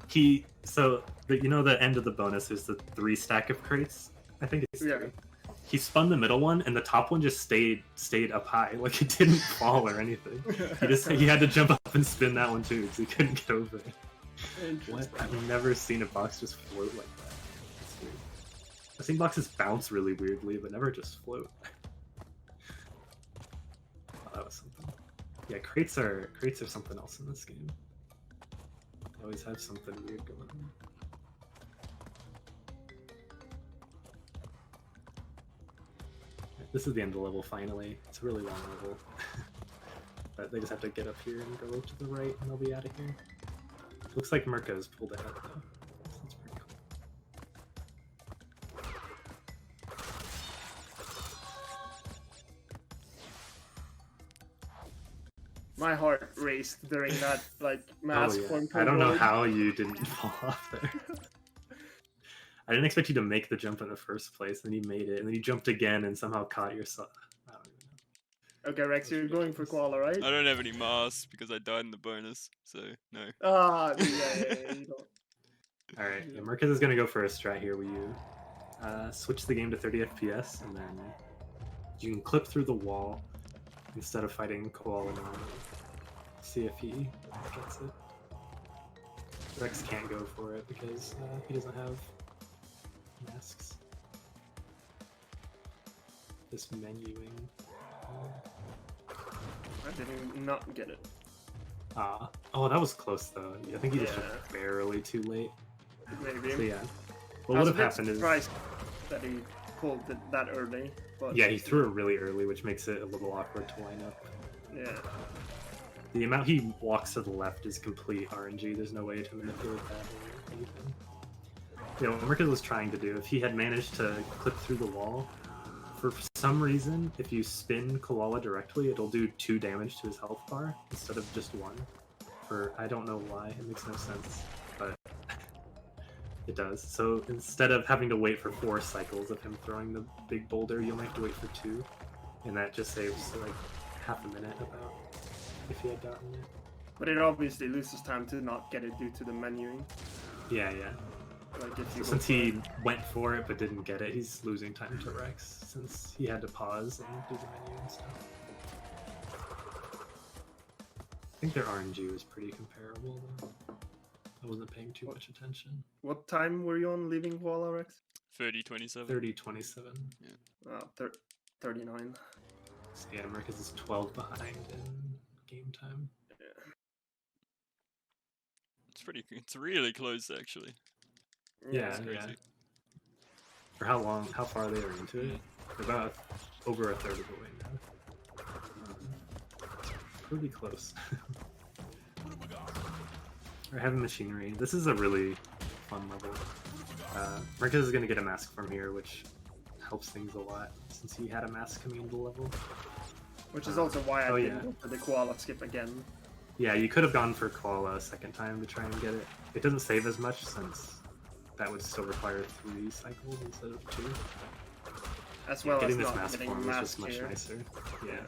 Speaker 3: key. So you know the end of the bonus is the 3 stack of crates. I think it's 3.
Speaker 4: Yeah.
Speaker 3: He spun the middle one, and the top one just stayed up high, like it didn't fall or anything. He had to jump up and spin that one too, because he couldn't get over it. What? I've never seen a box just float like that. That's weird. I've seen boxes bounce really weirdly, but never just float. Oh, that was something. Yeah, crates are something else in this game. They always have something weird going on. This is the end of the level finally. It's a really long level. But they just have to get up here and go to the right and they'll be out of here. Looks like Murcaz pulled ahead though. So that's pretty cool.
Speaker 4: My heart raced during that mask form.
Speaker 3: I don't know how you didn't fall off there. I didn't expect you to make the jump in the first place, then you made it, and then you jumped again and somehow caught yourself. I don't even know.
Speaker 4: Okay, Rex, you're going for koala, right?
Speaker 2: I don't have any masks because I died in the bonus, so no.
Speaker 4: Yeah, you don't.
Speaker 3: Alright, yeah, Murcaz is going to go for a strat here where you switch the game to 30 FPS, and then you can clip through the wall instead of fighting Koala now. See if he gets it. Rex can't go for it because he doesn't have masks. this menuing.
Speaker 4: I didn't not get it.
Speaker 3: Oh, that was close though. I think you just
Speaker 4: Yeah.
Speaker 3: went barely too late.
Speaker 4: Maybe.
Speaker 3: So yeah,
Speaker 4: I
Speaker 3: what
Speaker 4: was
Speaker 3: would
Speaker 4: a
Speaker 3: have
Speaker 4: bit
Speaker 3: happened is
Speaker 4: surprised that he pulled it that early. But
Speaker 3: yeah, he threw it really early, which makes it a little awkward to line up.
Speaker 4: Yeah.
Speaker 3: The amount he walks to the left is complete RNG. There's no way to manipulate that or anything. You know, what Murcaz was trying to do, if he had managed to clip through the wall, for some reason, if you spin Koala directly, it'll do 2 damage to his health bar instead of just 1. I don't know why, it makes no sense, but it does. So instead of having to wait for 4 cycles of him throwing the big boulder, you only have to wait for 2, and that just saves like half a minute about if he had gotten it.
Speaker 4: But it obviously loses time to not get it due to the menuing.
Speaker 3: Yeah.
Speaker 4: Like if
Speaker 3: So
Speaker 4: you go
Speaker 3: since
Speaker 4: for
Speaker 3: he
Speaker 4: it.
Speaker 3: went for it but didn't get it, he's losing time to Rex since he had to pause and do the menu and stuff. I think their RNG was pretty comparable though. I wasn't paying too much attention.
Speaker 4: What time were you on leaving Koala Rex?
Speaker 2: 30-27.
Speaker 3: 30-27.
Speaker 4: 39.
Speaker 3: So yeah, Murcaz is 12 behind in game time.
Speaker 2: It's really close actually.
Speaker 3: Yeah,
Speaker 2: It's crazy.
Speaker 3: For how far they are into it? About over a third of the way now. Pretty close. We're having machinery. This is a really fun level. Murcaz is going to get a mask from here, which helps things a lot since he had a mask coming into the level.
Speaker 4: Which is also why I
Speaker 3: Oh,
Speaker 4: didn't
Speaker 3: yeah.
Speaker 4: go for the Koala skip again.
Speaker 3: Yeah, you could have gone for Koala a second time to try and get it. It doesn't save as much since that would still require 3 cycles instead of 2.
Speaker 4: As well as
Speaker 3: Getting this
Speaker 4: not
Speaker 3: mask
Speaker 4: getting a
Speaker 3: form is
Speaker 4: mask
Speaker 3: just much
Speaker 4: here.
Speaker 3: nicer. Yeah.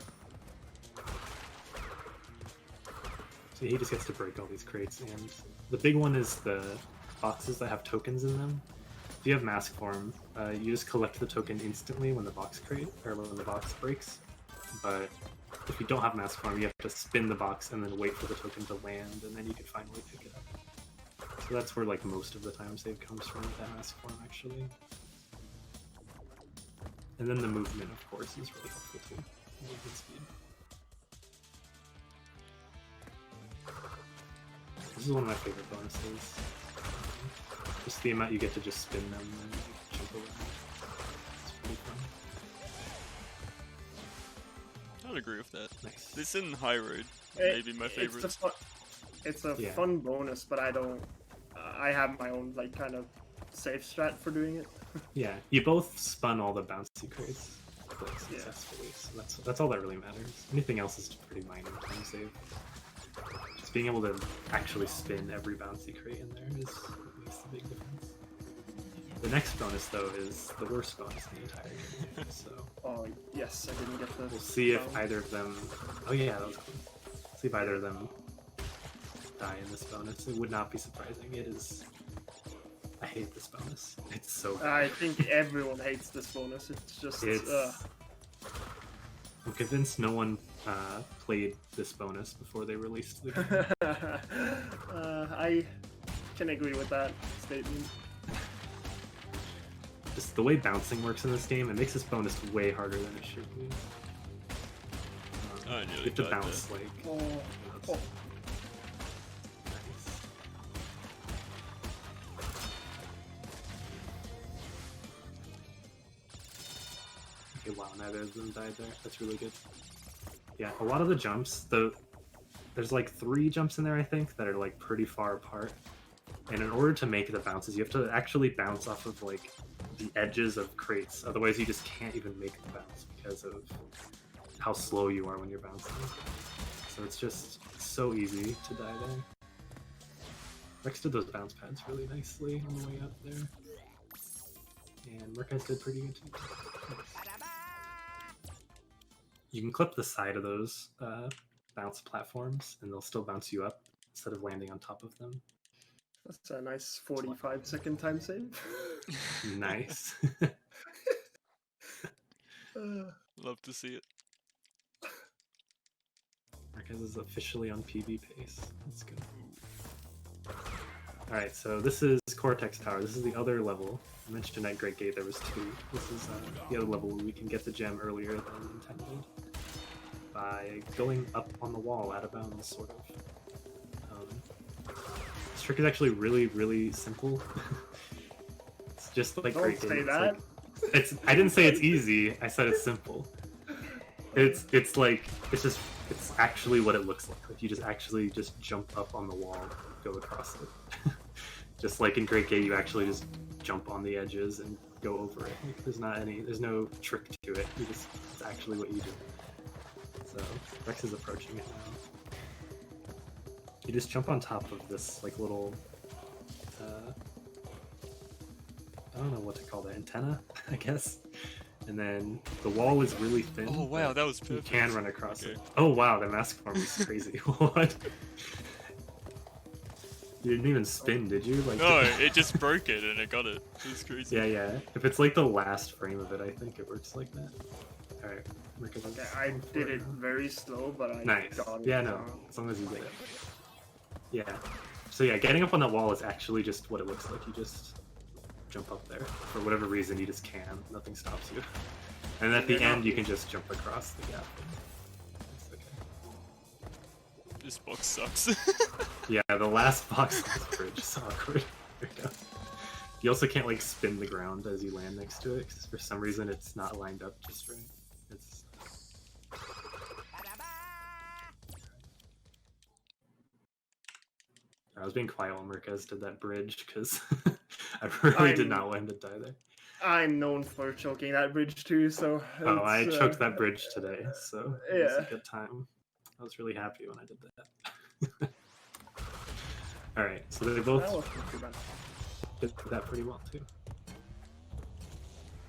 Speaker 3: So he just gets to break all these crates, and the big one is the boxes that have tokens in them. If you have mask form, you just collect the token instantly when the box breaks. But if you don't have mask form, you have to spin the box and then wait for the token to land, and then you can finally pick it up. So that's where like most of the time save comes from with that mask form, actually. And then the movement, of course, is really helpful too. Movement speed. This is one of my favorite bonuses. Just the amount you get to just spin them and jump around. It's pretty fun.
Speaker 2: I'd agree with that.
Speaker 3: Nice.
Speaker 2: This in High Road, maybe my favorite.
Speaker 4: It's a
Speaker 3: Yeah.
Speaker 4: fun bonus, but I don't. I have my own like kind of safe strat for doing it.
Speaker 3: Yeah, you both spun all the bouncy crates like,
Speaker 4: Yeah.
Speaker 3: successfully, so that's all that really matters. Anything else is pretty minor time save. Just being able to actually spin every bouncy crate in there is what makes the big difference. The next bonus, though, is the worst bonus in the entire game. So
Speaker 4: Oh yes, I didn't get the.
Speaker 3: we'll see if
Speaker 4: sound.
Speaker 3: either of them. Oh yeah, that was cool. See if either of them die in this bonus. It would not be surprising. It is. I hate this bonus. It's so bad.
Speaker 4: I think everyone hates this bonus. It's just.
Speaker 3: I'm convinced no one played this bonus before they released the game.
Speaker 4: I can agree with that statement.
Speaker 3: Just the way bouncing works in this game, it makes this bonus way harder than it should be.
Speaker 2: I
Speaker 3: You
Speaker 2: nearly
Speaker 3: have to
Speaker 2: died
Speaker 3: bounce
Speaker 2: there.
Speaker 3: like.
Speaker 4: Oh,
Speaker 3: Nice. Okay, wow, neither of them died there. That's really good. Yeah, a lot of the jumps, there's like 3 jumps in there, I think, that are like pretty far apart. And in order to make the bounces, you have to actually bounce off of like the edges of crates. Otherwise, you just can't even make the bounce because of how slow you are when you're bouncing. So it's just so easy to die there. Rex did those bounce pads really nicely on the way up there. And Murcaz did pretty good too. Nice. You can clip the side of those bounce platforms and they'll still bounce you up instead of landing on top of them.
Speaker 4: that's a nice 45-second time save.
Speaker 3: Nice.
Speaker 2: Love to see it.
Speaker 3: Murcaz is officially on PB pace. That's good. Alright, so this is Cortex Tower. This is the other level. I mentioned at Great Gate there was 2. This is the other level where we can get the gem earlier than intended by going up on the wall out of bounds, sort of. This trick is actually really, really simple. It's just like
Speaker 4: Don't
Speaker 3: Great Gate.
Speaker 4: say
Speaker 3: It's
Speaker 4: that.
Speaker 3: like, I didn't say it's easy. I said it's simple. It's actually what it looks like. Like you just actually just jump up on the wall, go across it. Just like in Great Gate, you actually just jump on the edges and go over it. Like, there's no trick to it. It's actually what you do. So Rex is approaching it now. You just jump on top of this like little, I don't know what to call that, antenna, I guess. And then the wall is really thin.
Speaker 2: Oh wow, that was perfect.
Speaker 3: You can run across
Speaker 2: Okay.
Speaker 3: it. Oh wow, the mask form is crazy. What? You didn't even spin, did you? Like
Speaker 2: No, it just broke it and it got it. It was crazy.
Speaker 3: Yeah. If it's like the last frame of it, I think it works like that. Alright.
Speaker 4: Okay, I did it very slow, but I
Speaker 3: Nice.
Speaker 4: got it.
Speaker 3: Yeah, no. As long as you get it. Yeah. So yeah, getting up on that wall is actually just what it looks like. You just jump up there. For whatever reason, you just can. Nothing stops you. And at the end, you can just jump across the gap. It's okay.
Speaker 2: This box sucks.
Speaker 3: Yeah, the last box on the bridge is awkward. There we go. You also can't like spin the ground as you land next to it, because for some reason it's not lined up just right. It's... I was being quiet while Murcaz did that bridge, because I really did not want him to die there.
Speaker 4: I'm known for choking that bridge too, so.
Speaker 3: Oh, I
Speaker 4: it's,
Speaker 3: choked that bridge today, so it was
Speaker 4: yeah.
Speaker 3: a good time. I was really happy when I did that. Alright, so they both
Speaker 4: That wasn't too bad.
Speaker 3: did that pretty well too.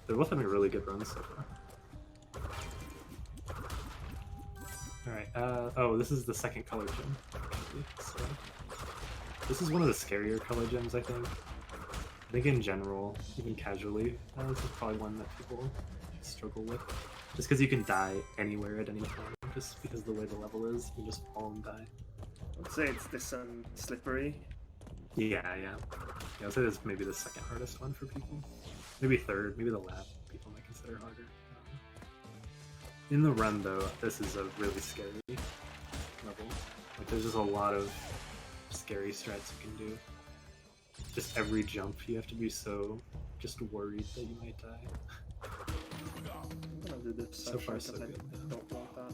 Speaker 3: They're both having really good runs so far. Alright, oh, this is the second color gem, actually. So, this is one of the scarier color gems, I think. I think in general, even casually, this is probably one that people struggle with. Just because you can die anywhere at any time, just because of the way the level is, you just fall and die.
Speaker 4: I'd say it's this slippery.
Speaker 3: Yeah. I'd say this is maybe the second hardest one for people. Maybe third, maybe the lab people might consider harder. In the run though, this is a really scary level. Like there's just a lot of scary strats you can do. Just every jump you have to be so just worried that you might die.
Speaker 4: I'm gonna do this
Speaker 3: So far,
Speaker 4: section
Speaker 3: so
Speaker 4: 'cause
Speaker 3: good,
Speaker 4: I don't want that.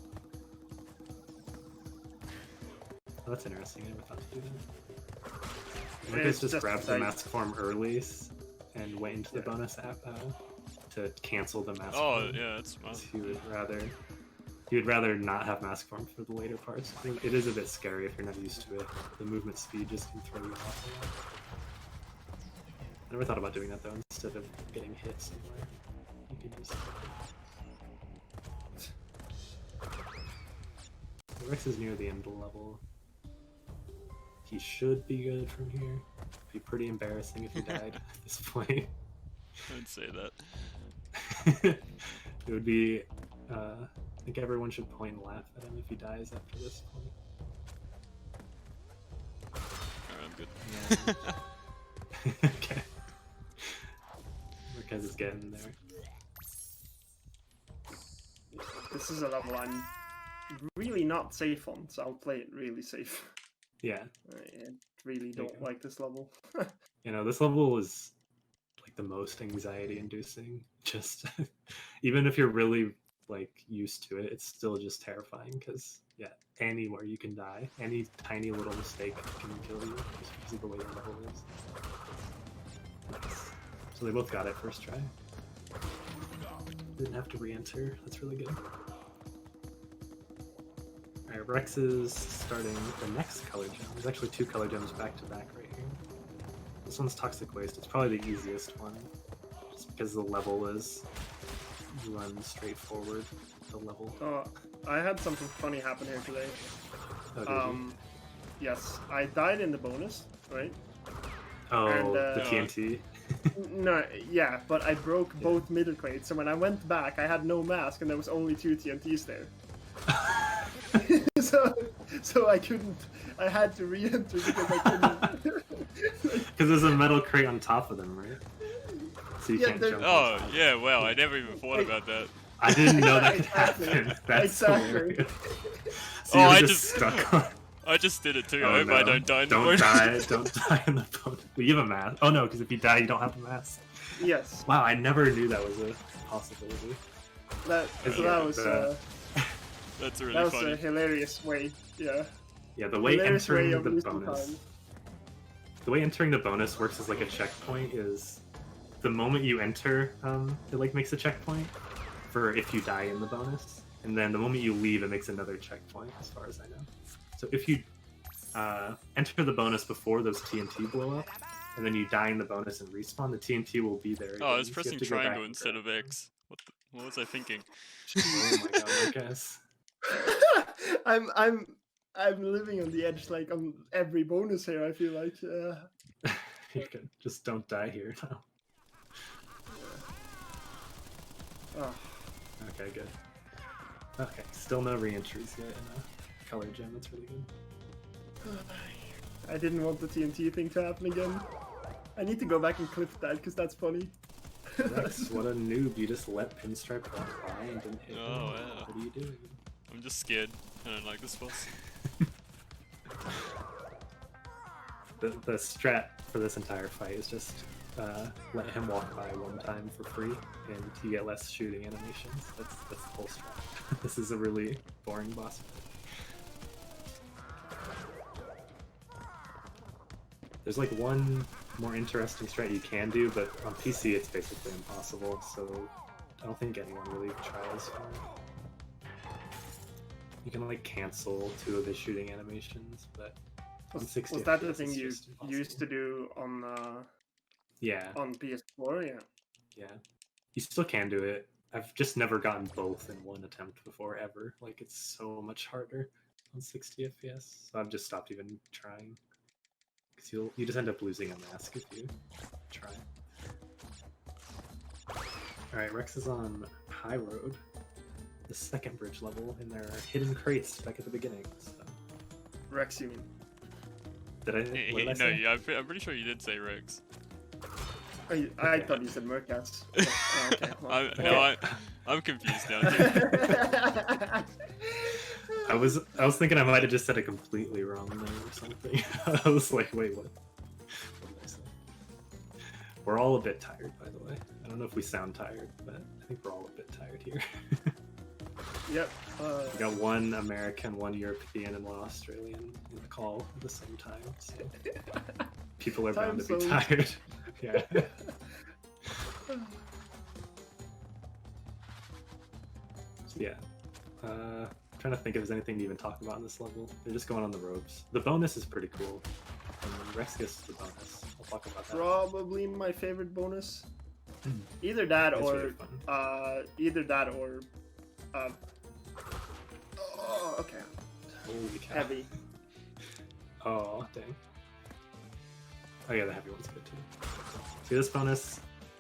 Speaker 3: Oh, that's interesting, I never thought to do that.
Speaker 4: It's
Speaker 3: Lucas just
Speaker 4: just
Speaker 3: grabbed the
Speaker 4: like-
Speaker 3: mask form early and went into the bonus app to cancel the mask
Speaker 2: Oh
Speaker 3: form.
Speaker 2: yeah, that's smart.
Speaker 3: He would rather not have mask form for the later parts. I think it is a bit scary if you're not used to it. The movement speed just can throw you off a lot. I never thought about doing that though. Instead of getting hit somewhere, you could just. Rex is near the end of the level. He should be good from here. It'd be pretty embarrassing if he died at this point.
Speaker 2: Don't say that.
Speaker 3: It would be. I think everyone should point and laugh at him if he dies after this point.
Speaker 2: Alright, I'm good.
Speaker 3: Yeah. Okay. Murcaz is getting there.
Speaker 4: This is a level I'm really not safe on, so I'll play it really safe.
Speaker 3: Yeah.
Speaker 4: I really
Speaker 3: There you
Speaker 4: don't
Speaker 3: go.
Speaker 4: like this level.
Speaker 3: You know, this level is like the most anxiety inducing. Just even if you're really like used to it, it's still just terrifying because yeah, anywhere you can die. Any tiny little mistake can kill you just because of the way the level is. Nice. So they both got it first try. Didn't have to re-enter. That's really good. Alright, Rex is starting the next color gem. There's actually 2 color gems back to back right here. This one's Toxic Waste. It's probably the easiest one, just because the level is run straight forward. The level.
Speaker 4: Oh, I had something funny happen here today.
Speaker 3: Oh, did you?
Speaker 4: Yes, I died in the bonus, right?
Speaker 3: Oh,
Speaker 4: and,
Speaker 3: the TNT.
Speaker 4: No, yeah, but I broke both middle crates, so when I went back, I had no mask, and there was only 2 TNTs there. so I couldn't. I had to re-enter because I couldn't.
Speaker 3: Because there's a metal crate on top of them, right? So you
Speaker 4: Yeah,
Speaker 3: can't
Speaker 4: there-
Speaker 3: jump.
Speaker 2: Oh,
Speaker 3: on top.
Speaker 2: yeah, wow, I never even thought about that.
Speaker 3: I didn't know that could
Speaker 4: Exactly.
Speaker 3: happen. That's
Speaker 4: Exactly.
Speaker 3: hilarious. So
Speaker 2: Oh,
Speaker 3: you're
Speaker 2: I
Speaker 3: just
Speaker 2: just-
Speaker 3: stuck on.
Speaker 2: I just did it too.
Speaker 3: Oh,
Speaker 2: I hope
Speaker 3: no.
Speaker 2: I don't die in the
Speaker 3: Don't
Speaker 2: bonus.
Speaker 3: die. Don't die in the bonus. Well, you have a mask. Oh no, because if you die, you don't have a mask.
Speaker 4: Yes.
Speaker 3: Wow, I never knew that was a possibility.
Speaker 4: That
Speaker 3: Yeah,
Speaker 4: was
Speaker 2: That's
Speaker 4: that
Speaker 2: really
Speaker 4: was
Speaker 2: funny.
Speaker 4: a hilarious way. Yeah.
Speaker 3: Yeah, the way
Speaker 4: Hilarious way
Speaker 3: entering
Speaker 4: of
Speaker 3: the
Speaker 4: losing
Speaker 3: bonus.
Speaker 4: time.
Speaker 3: The way entering the bonus works as like a checkpoint is the moment you enter, it like makes a checkpoint for if you die in the bonus, and then the moment you leave, it makes another checkpoint, as far as I know. So if you enter the bonus before those TNT blow up, and then you die in the bonus and respawn, the TNT will be there.
Speaker 2: Oh, I
Speaker 3: again,
Speaker 2: was
Speaker 3: so you have
Speaker 2: pressing
Speaker 3: to go back
Speaker 2: triangle
Speaker 3: and
Speaker 2: instead
Speaker 3: grab
Speaker 2: of
Speaker 3: them.
Speaker 2: X. What was I thinking?
Speaker 3: Oh my god, Murcaz.
Speaker 4: I'm living on the edge like on every bonus here. I feel like.
Speaker 3: You can just don't die here now.
Speaker 4: Oh.
Speaker 3: Okay, good. Okay, still no re-entries yet in a color gem. That's really good.
Speaker 4: I didn't want the TNT thing to happen again. I need to go back and clip that because that's funny.
Speaker 3: Rex, what a noob! You just let Pinstripe walk by and didn't hit him.
Speaker 2: Oh, wow.
Speaker 3: What are you doing?
Speaker 2: I'm just scared. I don't like this boss.
Speaker 3: The strat for this entire fight is just let him walk by one time for free, and you get less shooting animations. That's the whole strat. This is a really boring boss fight. There's like one more interesting strat you can do, but on PC it's basically impossible, so I don't think anyone really tries for it. You can like cancel 2 of his shooting animations, but on 60
Speaker 4: Was that the
Speaker 3: FPS,
Speaker 4: thing
Speaker 3: it's
Speaker 4: you
Speaker 3: just impossible.
Speaker 4: used to do on
Speaker 3: Yeah,
Speaker 4: PS4? Yeah.
Speaker 3: yeah. You still can do it. I've just never gotten both in one attempt before, ever. Like, it's so much harder on 60 FPS, so I've just stopped even trying. Because you just end up losing a mask if you try. Alright, Rex is on High Road, the second bridge level, and there are hidden crates back at the beginning. So.
Speaker 4: Rex, you mean?
Speaker 3: What did I
Speaker 2: No,
Speaker 3: say?
Speaker 2: I'm pretty sure you did say Rex.
Speaker 4: I
Speaker 3: Okay.
Speaker 4: thought you said Murcaz. Oh, okay. Well.
Speaker 2: No, I'm confused now too.
Speaker 3: I was thinking I might have just said it completely wrong there or something. I was like, wait, what? What did I say? We're all a bit tired, by the way. I don't know if we sound tired, but I think we're all a bit tired here.
Speaker 4: Yep.
Speaker 3: We got one American, one European, and one Australian in the call at the same time. So people are bound to be
Speaker 4: Time
Speaker 3: tired. Yeah. So yeah. Trying to think if there's anything to even talk about in this level. They're just going on the ropes. The bonus is pretty cool. And Rex gets the bonus. I'll talk about that.
Speaker 4: Probably my favorite bonus. Either that
Speaker 3: It's
Speaker 4: or
Speaker 3: really fun.
Speaker 4: either that or oh, okay.
Speaker 3: Holy cow.
Speaker 4: Heavy.
Speaker 3: Oh, dang. Oh yeah, the heavy one's good too. See this bonus?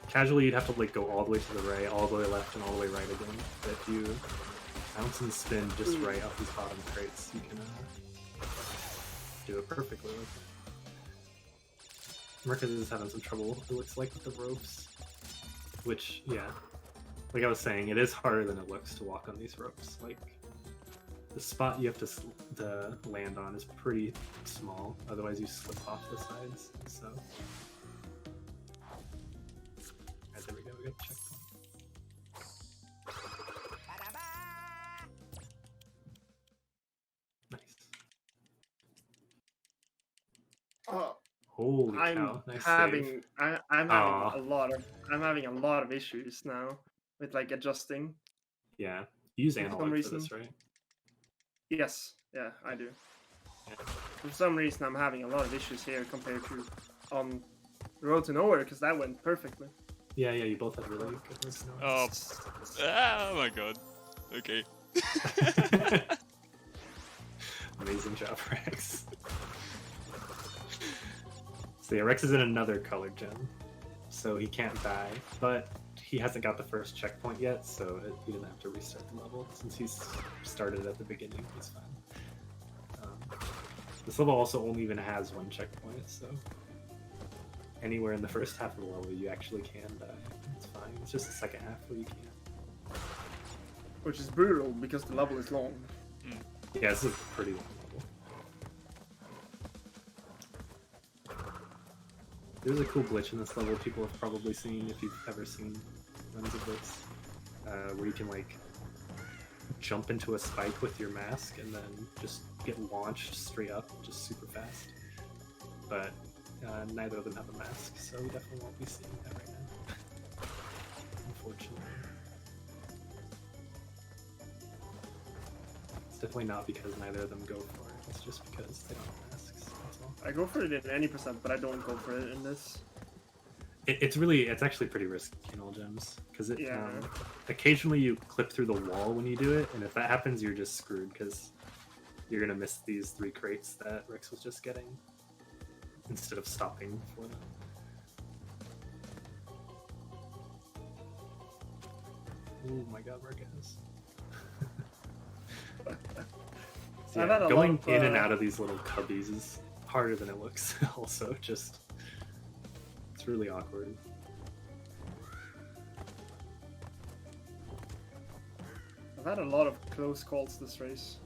Speaker 3: Casually, you'd have to like go all the way to the right, all the way left, and all the way right again. But if you bounce and spin just right off these bottom crates, you can do it perfectly. Murcaz is having some trouble, it looks like, with the ropes. Which, yeah, like I was saying, it is harder than it looks to walk on these ropes. Like, the spot you have to land on is pretty small, otherwise you slip off the sides. So, alright, there we go. We got the checkpoint. Nice.
Speaker 4: Oh,
Speaker 3: Holy
Speaker 4: I'm
Speaker 3: cow! Nice
Speaker 4: having
Speaker 3: save.
Speaker 4: I'm
Speaker 3: Aw.
Speaker 4: having a lot of issues now with like adjusting.
Speaker 3: Yeah, you use
Speaker 4: For some
Speaker 3: analog for this,
Speaker 4: reason.
Speaker 3: right?
Speaker 4: Yes, yeah, I do.
Speaker 3: Yeah.
Speaker 4: For some reason, I'm having a lot of issues here compared to on Road to Nowhere because that went perfectly.
Speaker 3: Yeah, you both had really good ones.
Speaker 2: Oh my god. Okay.
Speaker 3: Amazing job, Rex. So yeah, Rex is in another colored gem, so he can't die, but he hasn't got the first checkpoint yet, so he doesn't have to restart the level. Since he's started at the beginning, he's fine. This level also only even has one checkpoint, so anywhere in the first half of the level, you actually can die. It's fine. It's just the second half where you can't.
Speaker 4: Which is brutal because the level is long.
Speaker 3: Yeah, this is a pretty long level. There's a cool glitch in this level people have probably seen if you've ever seen runs of this, where you can like jump into a spike with your mask and then just get launched straight up, just super fast. But neither of them have a mask, so we definitely won't be seeing that right now. Unfortunately. It's definitely not because neither of them go for it, it's just because they don't have masks, that's all.
Speaker 4: I go for it in any percent, but I don't go for it in this.
Speaker 3: It's actually pretty risky in all gems, because occasionally you clip through the wall when you do it, and if that happens you're just screwed, because you're going to miss these 3 crates that Rex was just getting, instead of stopping for them. Oh my god, Murcaz. So
Speaker 4: I've had a
Speaker 3: going
Speaker 4: lot of,
Speaker 3: in and out of these little cubbies is harder than it looks. Also, just it's really awkward.
Speaker 4: I've had a lot of close calls this race.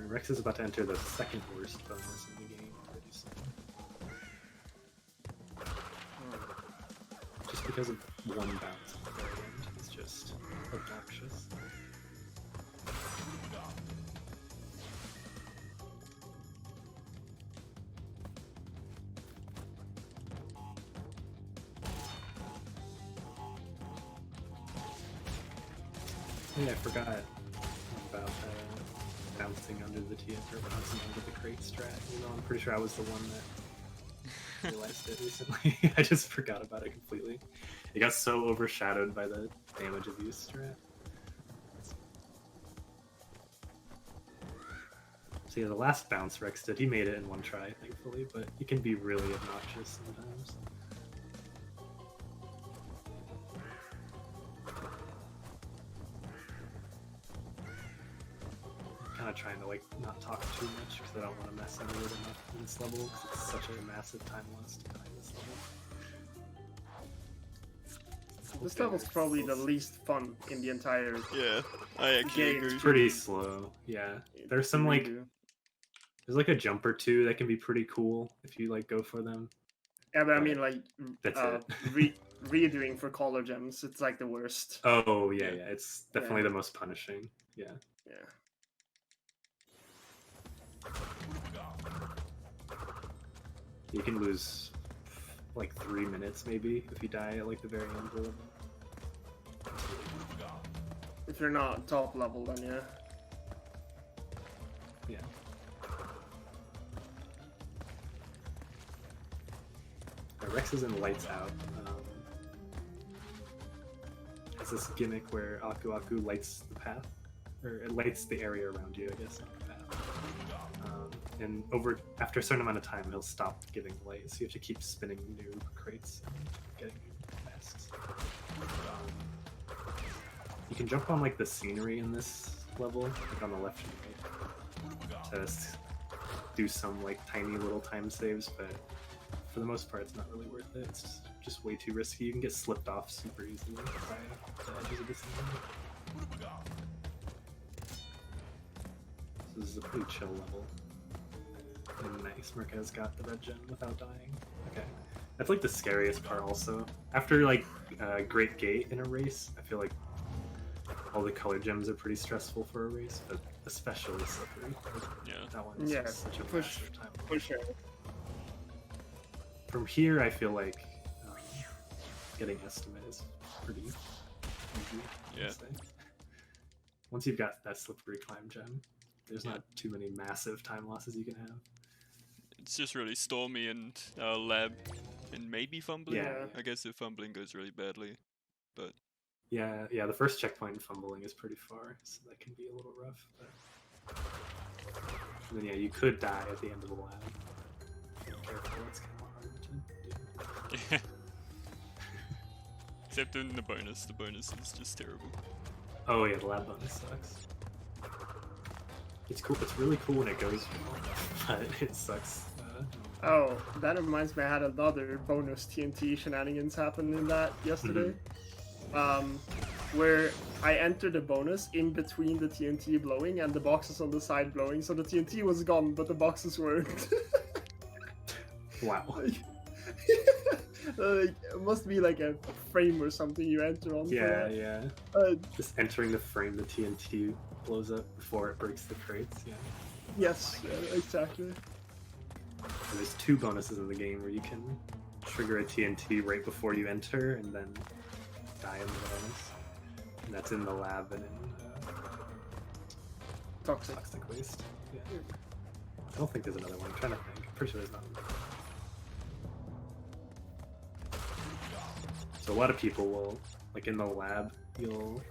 Speaker 3: Rex is about to enter the second worst bonus in the game pretty soon. Just because of one bounce at the very end is just obnoxious. Oh yeah, I forgot about bouncing under the TF or bouncing under the crate strat. You know, I'm pretty sure I was the one that realized it recently. I just forgot about it completely. It got so overshadowed by the damage abuse strat. So yeah, the last bounce Rex did, he made it in one try, thankfully, but it can be really obnoxious sometimes. Trying to like not talk too much because I don't want to mess anyone enough in this level because it's such a massive time loss to die in this level.
Speaker 4: This level's probably the least fun in the entire
Speaker 2: Yeah, I actually
Speaker 4: game.
Speaker 2: agree.
Speaker 3: It's pretty slow. Yeah, there's some like there's like a jump or two that can be pretty cool if you like go for them.
Speaker 4: Yeah, but I mean like
Speaker 3: That's
Speaker 4: redoing for color gems, it's like the worst.
Speaker 3: Oh yeah, it's definitely the most punishing. Yeah.
Speaker 4: Yeah.
Speaker 3: You can lose like 3 minutes maybe if you die at like the very end of the level.
Speaker 4: If you're not top level, then yeah.
Speaker 3: Yeah. Rex is in Lights Out. It's this gimmick where Aku Aku lights the path, or it lights the area around you, I guess, not the path. And after a certain amount of time, he'll stop giving light, so you have to keep spinning new crates and getting new masks. You can jump on like the scenery in this level, like on the left and right, to do some like tiny little time saves, but for the most part, it's not really worth it. It's just way too risky. You can get slipped off super easily by the edges of the scenery. So this is a pretty chill level. And nice, Murcaz got the red gem without dying. Okay. That's like the scariest part also. After like Great Gate in a race, I feel like all the color gems are pretty stressful for a race, but especially Slippery.
Speaker 2: Yeah.
Speaker 3: That one is just such a massive time.
Speaker 4: For sure.
Speaker 3: From here, I feel like getting Estimate is pretty easy.
Speaker 2: Yeah.
Speaker 3: I'd say. Once you've got that Slippery Climb gem, there's not too many massive time losses you can have.
Speaker 2: It's just really Stormy and Lab and maybe Fumbling.
Speaker 3: Yeah.
Speaker 2: I guess if Fumbling goes really badly, but
Speaker 3: Yeah, the first checkpoint Fumbling is pretty far, so that can be a little rough. But... And then yeah, you could die at the end of the lab. Be careful, it's kind of hard to do.
Speaker 2: yeah. Except in the bonus is just terrible.
Speaker 3: Oh yeah, the lab bonus sucks. It's cool. It's really cool when it goes well, but it sucks
Speaker 4: Oh, that reminds me, I had another bonus TNT shenanigans happen in that yesterday. Where I entered the bonus in between the TNT blowing and the boxes on the side blowing, so the TNT was gone, but the boxes weren't.
Speaker 3: Wow.
Speaker 4: Like, it must be like a frame or something you enter on.
Speaker 3: Yeah, yeah.
Speaker 4: Uh,
Speaker 3: Just entering the frame, the TNT blows up before it breaks the crates. Yeah.
Speaker 4: yes, exactly.
Speaker 3: And there's 2 bonuses in the game where you can trigger a TNT right before you enter and then die in the bonus. And that's in the lab and in toxic waste. Yeah. I don't think there's another one. I'm trying to think. I'm pretty sure there's not one. So a lot of people will, like in the lab, you'll,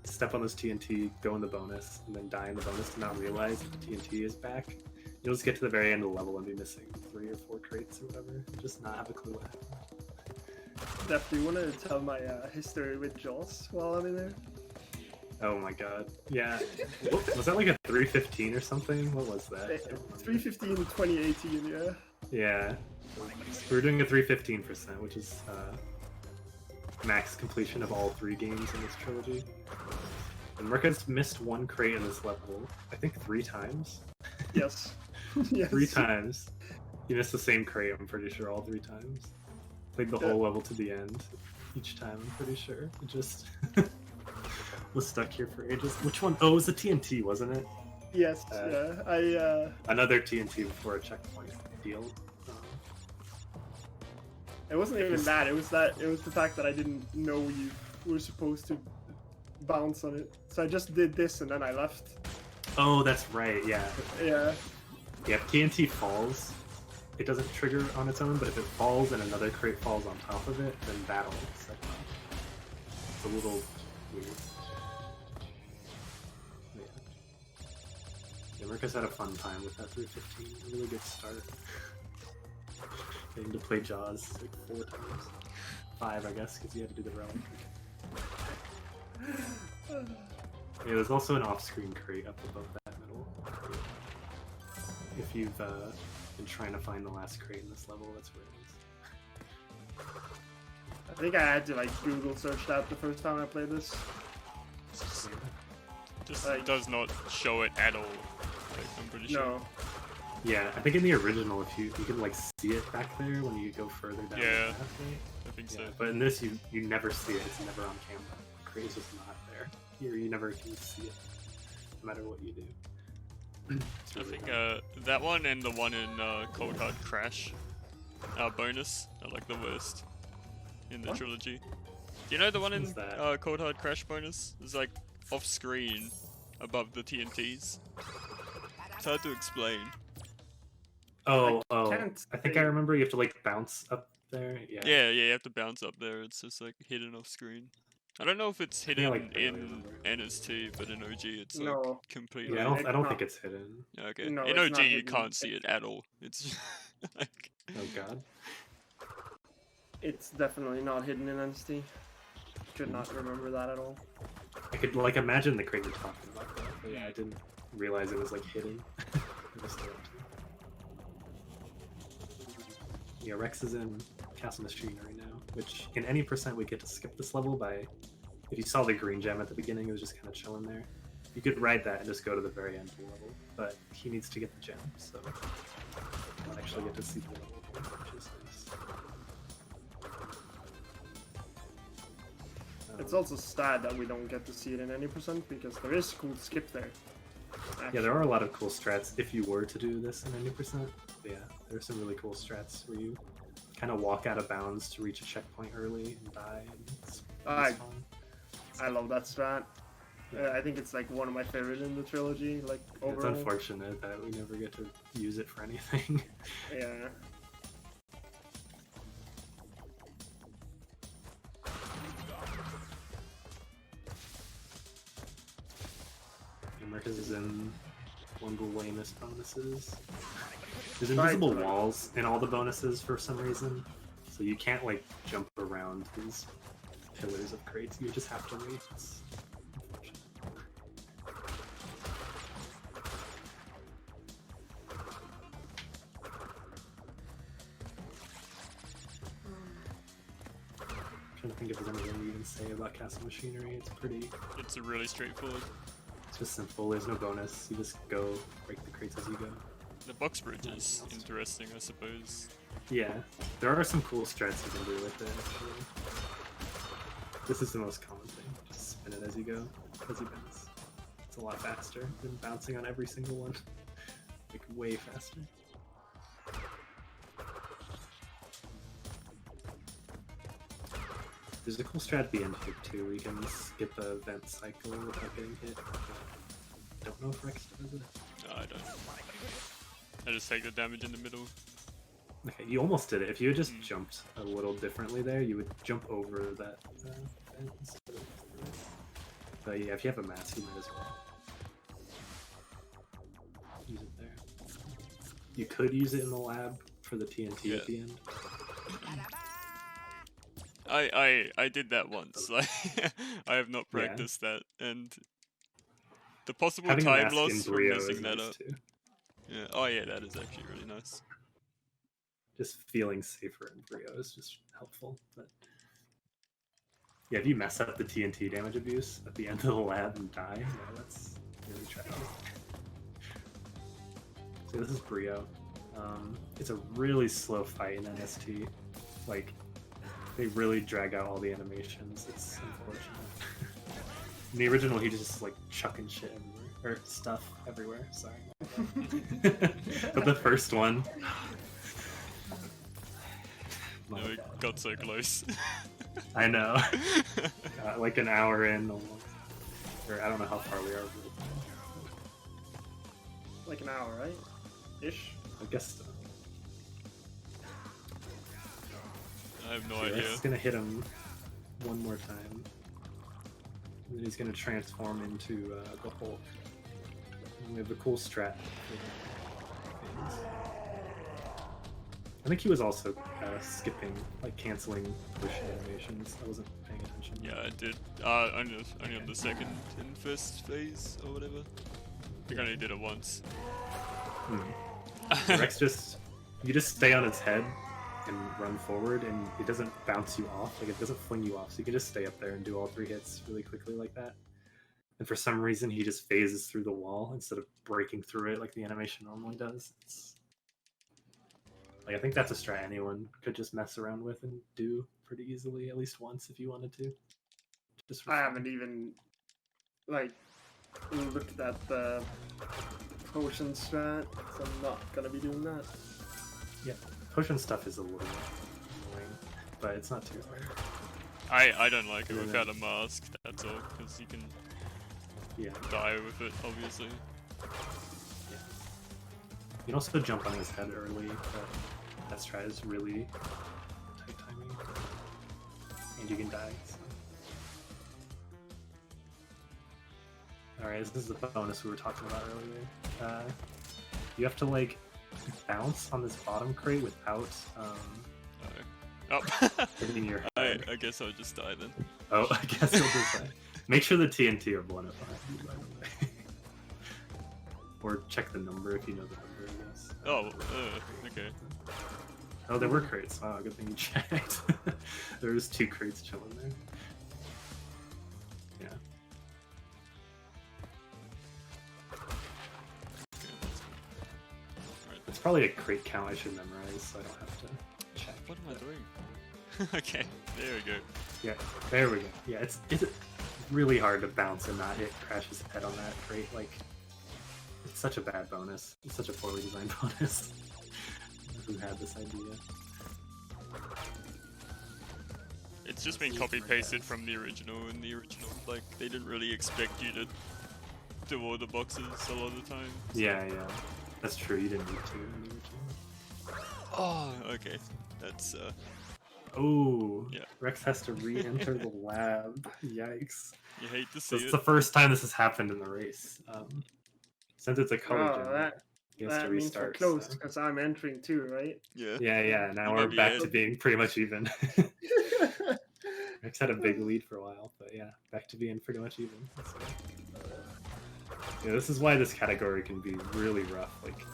Speaker 3: step on this TNT, go in the bonus, and then die in the bonus to not realize that the TNT is back. You'll just get to the very end of the level and be missing 3 or 4 crates or whatever, and just not have a clue what happened.
Speaker 4: Def, do you want to tell my history with Jaws while I'm in there?
Speaker 3: Oh my god. Yeah. Was that like a 315 or something? What was that?
Speaker 4: 315 2018, yeah.
Speaker 3: Yeah. We were doing a 315%, which is max completion of all 3 games in this trilogy. And Murcaz missed 1 crate in this level, I think 3 times.
Speaker 4: Yes. Yes.
Speaker 3: 3 times. He missed the same crate, I'm pretty sure, all 3 times. Played the whole level to the end. Each time, I'm pretty sure. It just was stuck here for ages. Which one? Oh, it was the TNT, wasn't it?
Speaker 4: Yes, yeah.
Speaker 3: Another TNT before a checkpoint deal.
Speaker 4: It wasn't even that. It was the fact that I didn't know you were supposed to bounce on it. So I just did this and then I left.
Speaker 3: Oh, that's right. Yeah.
Speaker 4: Yeah.
Speaker 3: Yeah. If TNT falls, it doesn't trigger on its own. But if it falls and another crate falls on top of it, then that'll set it off. It's a little weird. Yeah. Murcaz had a fun time with that 315. A really good start. Getting to play Jaws like 4 times. 5, I guess, because you had to do the relic. Yeah, there's also an off-screen crate up above that middle. If you've been trying to find the last crate in this level, that's where it is.
Speaker 4: I think I had to like Google search that the first time I played this.
Speaker 2: Just does not show it at all. Like, I'm pretty sure.
Speaker 4: No.
Speaker 3: Yeah, I think in the original, if you can like see it back there when you go further down.
Speaker 2: Yeah,
Speaker 3: the path, right?
Speaker 2: I think so.
Speaker 3: But in this, you never see it. It's never on camera. The crate is just not there. Here, you never can see it, no matter what you do.
Speaker 2: I think that one and the one in Cold Hard Crash bonus are like the worst in the trilogy. Do you know the one in Cold Hard Crash bonus? It's like off screen above the TNTs. It's hard to explain.
Speaker 3: Oh. I think I remember you have to like bounce up there.
Speaker 2: Yeah, you have to bounce up there. It's just like hidden off screen. I don't know if it's hidden in NST, but in OG it's like completely.
Speaker 3: Yeah, I don't think it's hidden.
Speaker 2: Okay.
Speaker 4: No,
Speaker 2: in
Speaker 4: it's
Speaker 2: OG
Speaker 4: not
Speaker 2: you
Speaker 4: hidden.
Speaker 2: can't see it at all. It's like.
Speaker 3: Oh god.
Speaker 4: It's definitely not hidden in NST. Could not remember that at all.
Speaker 3: I could like imagine the crate you're talking about, though. But yeah, I didn't realize it was like hidden. Yeah, Rex is in Castle Machinery now, which in any percent we get to skip this level by. If you saw the green gem at the beginning, it was just kind of chilling there. You could ride that and just go to the very end of the level, but he needs to get the gem, so I'll actually get to see the level, which is nice.
Speaker 4: It's also sad that we don't get to see it in any percent because there is cool skip there. Actually.
Speaker 3: Yeah, there are a lot of cool strats if you were to do this in 90%. Yeah, there are some really cool strats where you kind of walk out of bounds to reach a checkpoint early and die. And it's fun.
Speaker 4: I love that strat. I think it's like one of my favorite in the trilogy. Like overall.
Speaker 3: It's unfortunate that we never get to use it for anything.
Speaker 4: Yeah.
Speaker 3: Murcaz is in one of the lamest bonuses. There's invisible walls in all the bonuses for some reason, so you can't like jump around these pillars of crates. You just have to wait. It's unfortunate. think if there's anything you can say about Castle Machinery,
Speaker 2: It's really straightforward.
Speaker 3: it's just simple. There's no bonus. You just go break the crates as you go.
Speaker 2: The box bridge is interesting, I suppose.
Speaker 3: Yeah, there are some cool strats you can do with it. Actually. This is the most common thing. Just spin it as you go, as you bounce. It's a lot faster than bouncing on every single one. Like, way faster. There's a cool strat at the end here too, where you can skip a vent cycle without getting hit. I don't know if Rex does it.
Speaker 2: No, I don't. I just take the damage in the middle.
Speaker 3: Okay, you almost did it. If you had just jumped a little differently there, you would jump over that vent instead of through it. But yeah, if you have a mask, you might as well use it there. You could use it in the lab for the TNT at the end.
Speaker 2: I did that once. I have not practiced that, and the possible
Speaker 3: Having a
Speaker 2: time
Speaker 3: mask
Speaker 2: loss
Speaker 3: in
Speaker 2: from
Speaker 3: Brio
Speaker 2: messing
Speaker 3: is
Speaker 2: that
Speaker 3: nice
Speaker 2: up.
Speaker 3: too.
Speaker 2: Yeah. Oh yeah, that is actually really nice.
Speaker 3: Just feeling safer in Brio is just helpful. But yeah, if you mess up the TNT damage abuse at the end of the lab and die, yeah, that's really tragic. So this is Brio. It's a really slow fight in NST. Like, they really drag out all the animations. It's unfortunate. In the original, he just like chucking shit everywhere, or stuff everywhere. Sorry. But the first one,
Speaker 2: No, it got so close.
Speaker 3: I know. Like an hour in, almost. Or I don't know how far we are.
Speaker 4: Like an hour, right? Ish.
Speaker 3: I guess so.
Speaker 2: I have no
Speaker 3: So
Speaker 2: idea.
Speaker 3: Rex is gonna hit him one more time. And then he's gonna transform into the Hulk. And we have a cool strat. I think he was also skipping, like canceling push animations. I wasn't paying attention.
Speaker 2: Yeah, I did. Only on the second and first phase or whatever. I think I only did it once.
Speaker 3: Rex you just stay on its head and run forward, and it doesn't bounce you off. Like, it doesn't fling you off, so you can just stay up there and do all 3 hits really quickly like that. And for some reason, he just phases through the wall instead of breaking through it like the animation normally does. Like, I think that's a strat anyone could just mess around with and do pretty easily, at least once if you wanted to. Just for
Speaker 4: I
Speaker 3: fun.
Speaker 4: haven't even like looked at the potion strat, so I'm not gonna be doing that.
Speaker 3: Yeah, potion stuff is a little annoying, but it's not too hard.
Speaker 2: I don't like it without a mask, that's all, because you can die with it, obviously.
Speaker 3: Yeah. You can also jump on his head early, but that strat is really tight timing. And you can die. So. Alright, this is the bonus we were talking about earlier. You have to, like, bounce on this bottom crate without hitting your head.
Speaker 2: I guess I'll just die then.
Speaker 3: Oh, I guess you'll just die. Make sure the TNT are blown up behind you, by the way. Or check the number if you know the number, I guess.
Speaker 2: Oh, okay.
Speaker 3: Oh, there were crates. Wow, good thing you checked. There was 2 crates chilling there. Yeah. It's probably a crate count I should memorize, so I don't have to check.
Speaker 2: What am I doing? Okay, there we go.
Speaker 3: Yeah, there we go. Yeah, it's really hard to bounce and not hit Crash's head on that crate. Like, it's such a bad bonus. It's such a poorly designed bonus. Who had this idea?
Speaker 2: It's just been copy pasted from the original, and the original, like, they didn't really expect you to do all the boxes a lot of the time.
Speaker 3: Yeah, that's true. You didn't need to in the original.
Speaker 2: Oh, okay. That's
Speaker 3: Oh,
Speaker 2: yeah.
Speaker 3: Rex has to re-enter the lab. Yikes!
Speaker 2: You hate to
Speaker 3: So
Speaker 2: see
Speaker 3: it's
Speaker 2: it.
Speaker 3: the first time this has happened in the race. Since it's a color
Speaker 4: Oh,
Speaker 3: gem, he has to
Speaker 4: that means we're
Speaker 3: restart.
Speaker 4: close
Speaker 3: so-
Speaker 4: because I'm entering too, right?
Speaker 2: Yeah.
Speaker 3: Yeah. Now
Speaker 2: You
Speaker 3: we're
Speaker 2: might be
Speaker 3: back
Speaker 2: ahead.
Speaker 3: to being pretty much even. Rex had a big lead for a while, but yeah, back to being pretty much even. That's good. Yeah, this is why this category can be really rough. Like,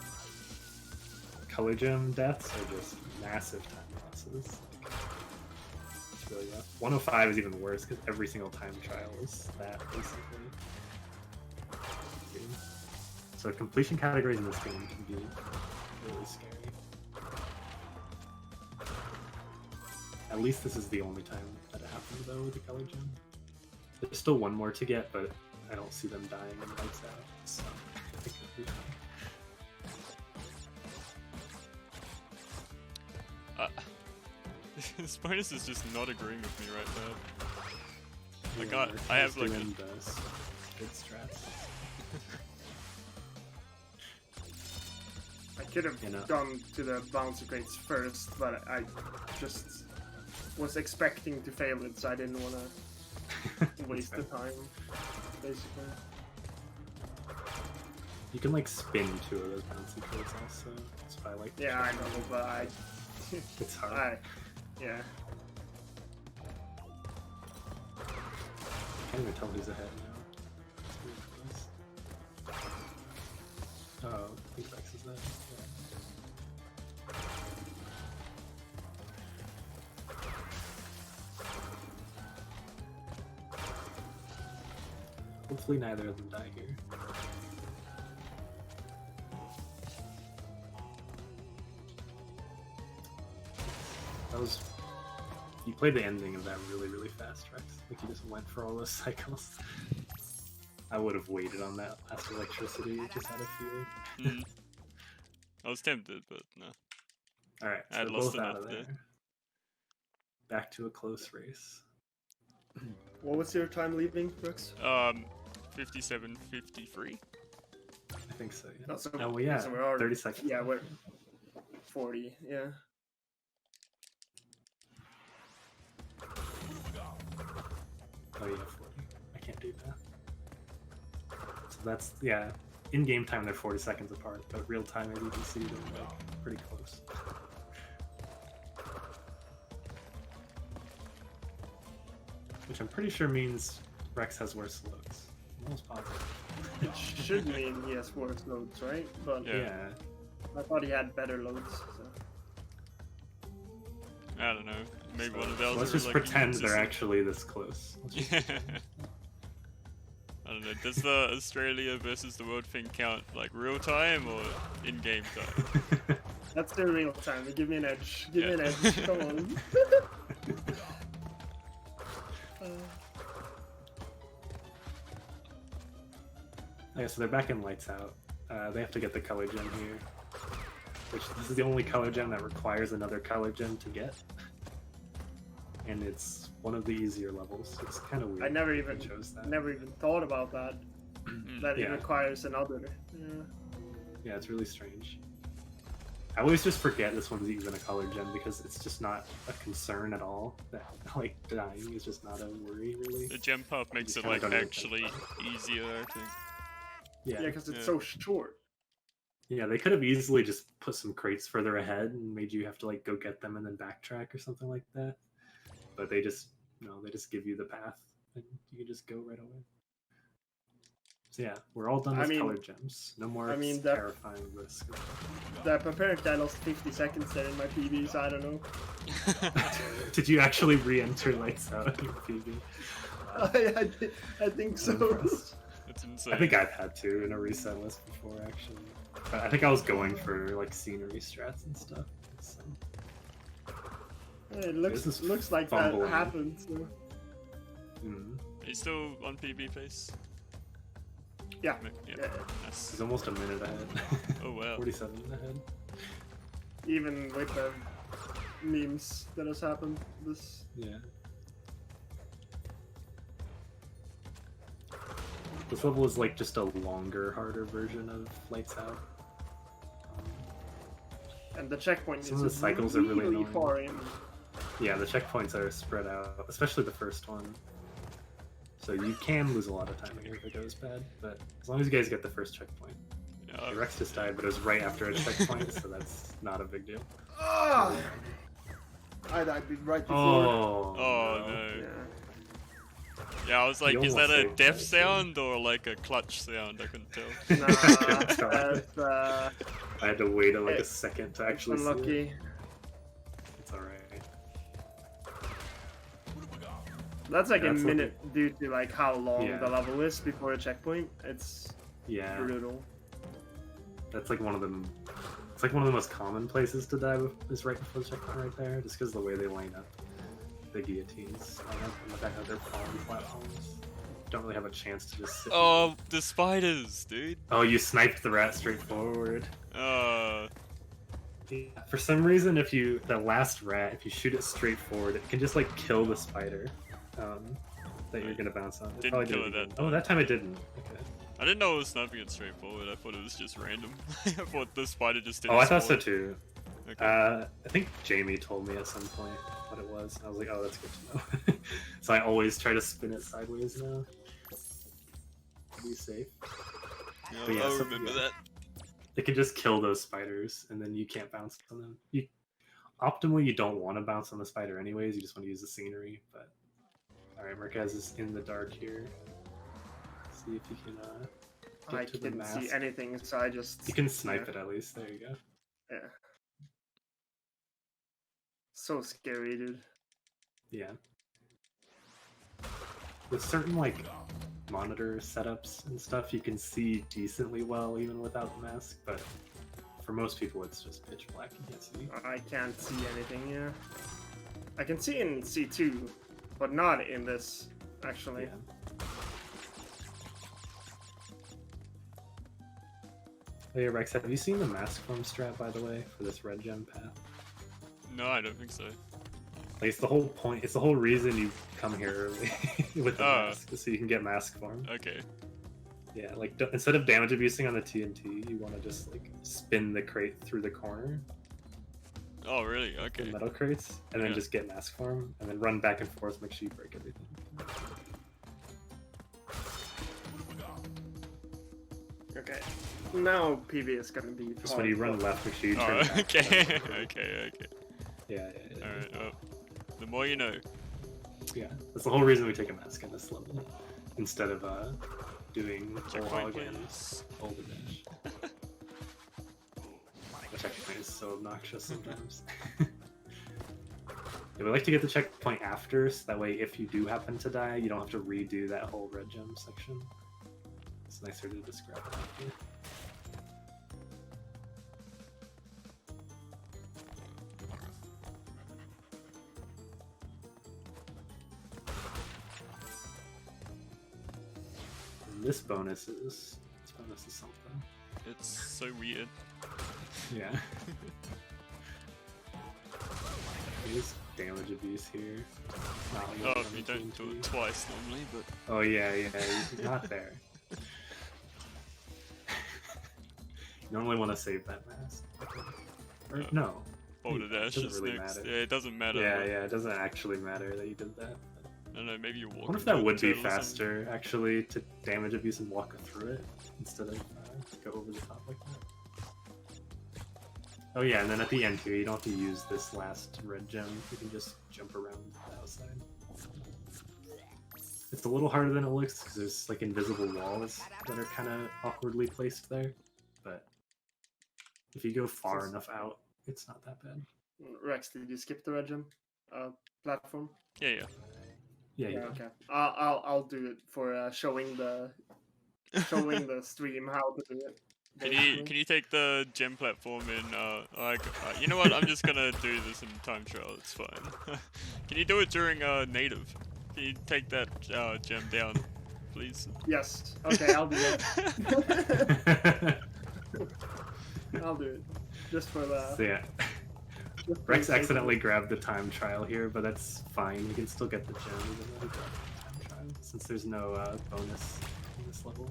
Speaker 3: color gem deaths are just massive time losses. Like, it's really rough. 105 is even worse because every single time trial is that basically. So completion categories in this game can be really scary. At least this is the only time that it happened though with the color gem. There's still one more to get, but I don't see them dying in lights out, so I think it'll be fine.
Speaker 2: This bonus is just not agreeing with me right now. Like
Speaker 3: Yeah,
Speaker 2: I have like
Speaker 3: doing the good strats.
Speaker 4: I could have gone to the bouncy crates first, but I just was expecting to fail it, so I didn't want to waste the time, basically.
Speaker 3: You can like spin 2 of those bouncy crates also. That's why I like.
Speaker 4: Yeah, I know, but
Speaker 3: it's hard.
Speaker 4: Yeah.
Speaker 3: I can't even tell who's ahead now. It's really close. Oh, I think Rex is there. Yeah. Hopefully neither of them die here. That was... You played the ending of that really, really fast, Rex. Like you just went for all those cycles. I would have waited on that last electricity just out of fear.
Speaker 2: I was tempted, but no.
Speaker 3: Alright, so
Speaker 2: I
Speaker 3: they're
Speaker 2: lost
Speaker 3: both out
Speaker 2: enough
Speaker 3: of there. Back to a close race.
Speaker 4: What was your time leaving, Brooks?
Speaker 2: 57:53.
Speaker 3: I think so, yeah.
Speaker 4: Oh, so,
Speaker 3: Oh, well, yeah,
Speaker 4: so we're already,
Speaker 3: 30 seconds.
Speaker 4: Yeah, we're 40, yeah.
Speaker 3: Oh yeah, 40. I can't do that. So that's, yeah, in game time they're 40 seconds apart, but real time as you can see they're like pretty close. Which I'm pretty sure means Rex has worse loads. Almost positive.
Speaker 4: It should mean he has worse loads, right? But
Speaker 3: Yeah.
Speaker 4: I thought he had better loads, so.
Speaker 2: I don't know. Maybe
Speaker 3: So,
Speaker 2: one of those.
Speaker 3: let's
Speaker 2: are,
Speaker 3: just
Speaker 2: like,
Speaker 3: pretend they're
Speaker 2: inconsistent.
Speaker 3: actually this close. Let's just-
Speaker 2: Yeah. I don't know. Does the Australia versus the world thing count like real time or in-game time?
Speaker 4: That's the real time. Give me an edge. Give me an edge. Come on.
Speaker 3: Yeah, so they're back in lights out. They have to get the color gem here. Which this is the only color gem that requires another color gem to get. And it's one of the easier levels. It's kind of weird.
Speaker 4: I never even
Speaker 3: chose that.
Speaker 4: never even thought about that. That it
Speaker 3: Yeah.
Speaker 4: requires another. Yeah.
Speaker 3: Yeah, it's really strange. I always just forget this one's even a color gem because it's just not a concern at all. That like dying is just not a worry really.
Speaker 2: The gem path makes
Speaker 3: You
Speaker 2: it
Speaker 3: kinda
Speaker 2: like
Speaker 3: don't even
Speaker 2: actually
Speaker 3: think
Speaker 2: easier, I think.
Speaker 3: Yeah,
Speaker 4: Yeah, because it's
Speaker 2: Yeah.
Speaker 4: so short.
Speaker 3: yeah, they could have easily just put some crates further ahead and made you have to like go get them and then backtrack or something like that. But they just they just give you the path and you can just go right away. So yeah, we're all done
Speaker 4: I
Speaker 3: with
Speaker 4: mean-
Speaker 3: color gems. No more
Speaker 4: I mean, that-
Speaker 3: terrifying risk.
Speaker 4: Apparently I lost 50 seconds there in my PB, so I don't know.
Speaker 3: Did you actually re-enter lights out in your PB?
Speaker 4: I think so.
Speaker 2: That's insane.
Speaker 3: I think I've had to in a reset list before actually. But I think I was going for like scenery strats and stuff. So.
Speaker 4: It
Speaker 3: This is
Speaker 4: looks like that
Speaker 3: fumbling.
Speaker 4: happened. So.
Speaker 3: Mm.
Speaker 2: Are you still on PB pace?
Speaker 4: Yeah.
Speaker 2: Yeah.
Speaker 4: Yeah.
Speaker 2: Nice.
Speaker 3: He's almost a minute ahead.
Speaker 2: Oh wow.
Speaker 3: 47 ahead.
Speaker 4: Even with the memes that has happened, this.
Speaker 3: Yeah. This level is like just a longer, harder version of Lights Out.
Speaker 4: And the checkpoint
Speaker 3: Some
Speaker 4: is
Speaker 3: of the cycles are really annoying.
Speaker 4: far in.
Speaker 3: Yeah, the checkpoints are spread out, especially the first one. So you can lose a lot of time here if it goes bad, but as long as you guys get the first checkpoint.
Speaker 2: Yeah,
Speaker 3: Rex just died, but it was right after a checkpoint, so that's not a big deal.
Speaker 4: Ah! I died right before.
Speaker 3: Oh,
Speaker 2: Oh no.
Speaker 4: Yeah.
Speaker 2: Yeah, I was like,
Speaker 3: You
Speaker 2: is that
Speaker 3: almost
Speaker 2: a
Speaker 3: saved
Speaker 2: death
Speaker 3: that,
Speaker 2: sound or like a clutch sound? I couldn't tell.
Speaker 4: Nah, that's
Speaker 3: I had to wait like a
Speaker 4: It's
Speaker 3: second to actually see it.
Speaker 4: unlucky.
Speaker 3: It's alright.
Speaker 4: That's like a
Speaker 3: That's
Speaker 4: minute due to like how long
Speaker 3: Yeah.
Speaker 4: the level is before a checkpoint. It's
Speaker 3: Yeah,
Speaker 4: brutal.
Speaker 3: that's like one of them. It's like one of the most common places to die is right before the checkpoint right there, just because the way they line up the guillotines on the back of their fallen platforms. Don't really have a chance to just sit.
Speaker 2: Oh, the spiders, dude.
Speaker 3: Oh, you sniped the rat straight forward.
Speaker 2: Uh,
Speaker 3: Yeah, for some reason, the last rat, if you shoot it straight forward, it can just like kill the spider that you're gonna bounce on. It
Speaker 2: Didn't
Speaker 3: probably
Speaker 2: kill
Speaker 3: didn't
Speaker 2: it
Speaker 3: even-
Speaker 2: that
Speaker 3: Oh,
Speaker 2: time.
Speaker 3: that time it didn't. Okay.
Speaker 2: I didn't know it was sniping it straight forward. I thought it was just random. I thought the spider just didn't
Speaker 3: Oh, I thought so
Speaker 2: spawn.
Speaker 3: too.
Speaker 2: Okay.
Speaker 3: I think Jamie told me at some point what it was. I was like, oh, that's good to know. So I always try to spin it sideways now. Be safe.
Speaker 2: Yeah,
Speaker 3: but yeah,
Speaker 2: I
Speaker 3: so-
Speaker 2: remember
Speaker 3: yeah.
Speaker 2: that.
Speaker 3: They can just kill those spiders, and then you can't bounce on them. Optimally, you don't want to bounce on the spider anyways. You just want to use the scenery. But all right, Murcaz is in the dark here. See if you can
Speaker 4: I
Speaker 3: get to the
Speaker 4: couldn't
Speaker 3: mask.
Speaker 4: see anything, so I just.
Speaker 3: You can snipe
Speaker 4: yeah.
Speaker 3: it at least. There you go.
Speaker 4: Yeah. So scary, dude.
Speaker 3: Yeah. With certain like monitor setups and stuff, you can see decently well even without the mask, but for most people it's just pitch black. You can't see.
Speaker 4: I can't see anything, yeah. I can see in C2, but not in this, actually.
Speaker 3: Yeah. Hey Rex, have you seen the mask form strat by the way for this red gem path?
Speaker 2: No, I don't think so.
Speaker 3: Like it's the whole point. It's the whole reason you come here early with the
Speaker 2: Oh.
Speaker 3: mask, so you can get mask form.
Speaker 2: Okay.
Speaker 3: Yeah, like instead of damage abusing on the TNT, you want to just like spin the crate through the corner,
Speaker 2: Oh, really?
Speaker 3: the
Speaker 2: Okay.
Speaker 3: metal crates, and then
Speaker 2: Yeah.
Speaker 3: just get mask form, and then run back and forth, make sure you break everything.
Speaker 4: Okay. Now PV is gonna be.
Speaker 3: Just when you run left, make sure you turn
Speaker 2: Oh,
Speaker 3: back.
Speaker 2: okay. Okay.
Speaker 3: Yeah.
Speaker 2: Alright, well, the more you know.
Speaker 3: Yeah, that's the whole reason we take a mask in this level, instead of doing
Speaker 2: Checkpoint,
Speaker 3: log and
Speaker 2: please.
Speaker 3: hold the dash. The checkpoint is so obnoxious sometimes. Yeah, we like to get the checkpoint after, so that way if you do happen to die, you don't have to redo that whole red gem section. It's nicer to just grab it after. And this bonus is something.
Speaker 2: It's so weird.
Speaker 3: Yeah. There's damage abuse here. Not really
Speaker 2: Oh,
Speaker 3: on
Speaker 2: you
Speaker 3: the
Speaker 2: don't do
Speaker 3: TNT.
Speaker 2: it twice normally, but
Speaker 3: Oh yeah, you're not there. You normally want to save that mask. Or, no.
Speaker 2: hold the
Speaker 3: It
Speaker 2: dash
Speaker 3: doesn't
Speaker 2: is
Speaker 3: really
Speaker 2: next.
Speaker 3: matter.
Speaker 2: Yeah, it doesn't matter.
Speaker 3: Yeah,
Speaker 2: but-
Speaker 3: it doesn't actually matter that you did that.
Speaker 2: I don't know, maybe you walk.
Speaker 3: I wonder if
Speaker 2: into
Speaker 3: that
Speaker 2: a
Speaker 3: would be
Speaker 2: turtle or something.
Speaker 3: faster, actually, to damage abuse and walk through it, instead of go over the top like that. Oh yeah, and then at the end here, you don't have to use this last red gem, you can just jump around the outside. It's a little harder than it looks, because there's like invisible walls that are kind of awkwardly placed there, but if you go far enough out, it's not that bad.
Speaker 4: Rex, did you skip the red gem platform?
Speaker 2: Yeah.
Speaker 3: Yeah, you
Speaker 4: Okay. I'll do it for showing the stream how to do it.
Speaker 2: Can you take the gem platform in you know what, I'm just gonna do this in time trial, it's fine. Can you do it during native? Can you take that gem down, please?
Speaker 4: Yes. Okay, I'll do it. I'll do it. Just for the.
Speaker 3: So yeah.
Speaker 4: just for
Speaker 3: Rex
Speaker 4: the sake of
Speaker 3: accidentally
Speaker 4: it.
Speaker 3: grabbed the time trial here, but that's fine. You can still get the gem even though you grabbed the time trial, since there's no bonus in this level.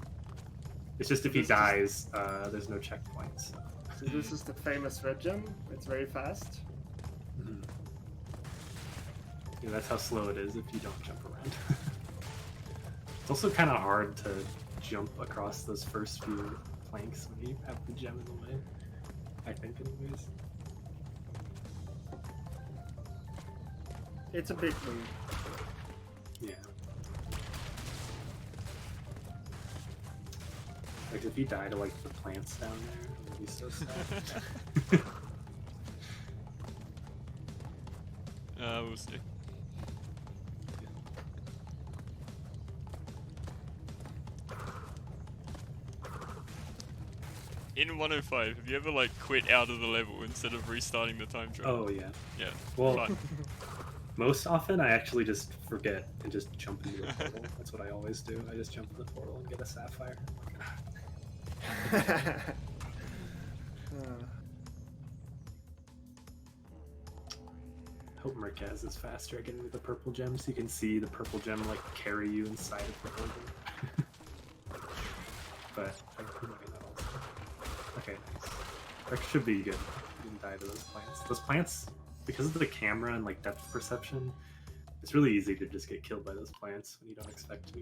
Speaker 3: It's just if he
Speaker 4: This is-
Speaker 3: dies, there's no checkpoints.
Speaker 4: So this is the famous red gem. It's very fast.
Speaker 3: Mhm. Yeah, that's how slow it is if you don't jump around. It's also kind of hard to jump across those first few planks when you have the gem in the way. I think, anyways.
Speaker 4: It's a big move.
Speaker 3: Yeah. Like if you die to like the plants down there, it would be so sad.
Speaker 2: We'll see. in 105, have you ever like quit out of the level instead of restarting the time trial?
Speaker 3: Oh yeah.
Speaker 2: Yeah.
Speaker 3: Well,
Speaker 2: Fun.
Speaker 3: most often I actually just forget and just jump into the portal. That's what I always do. I just jump in the portal and get a sapphire. I hope Murcaz is faster at getting to the purple gem, so you can see the purple gem like carry you inside of the organ. But I can that also. Okay, nice. That should be good. You didn't die to those plants. Those plants, because of the camera and like depth perception, it's really easy to just get killed by those plants when you don't expect to.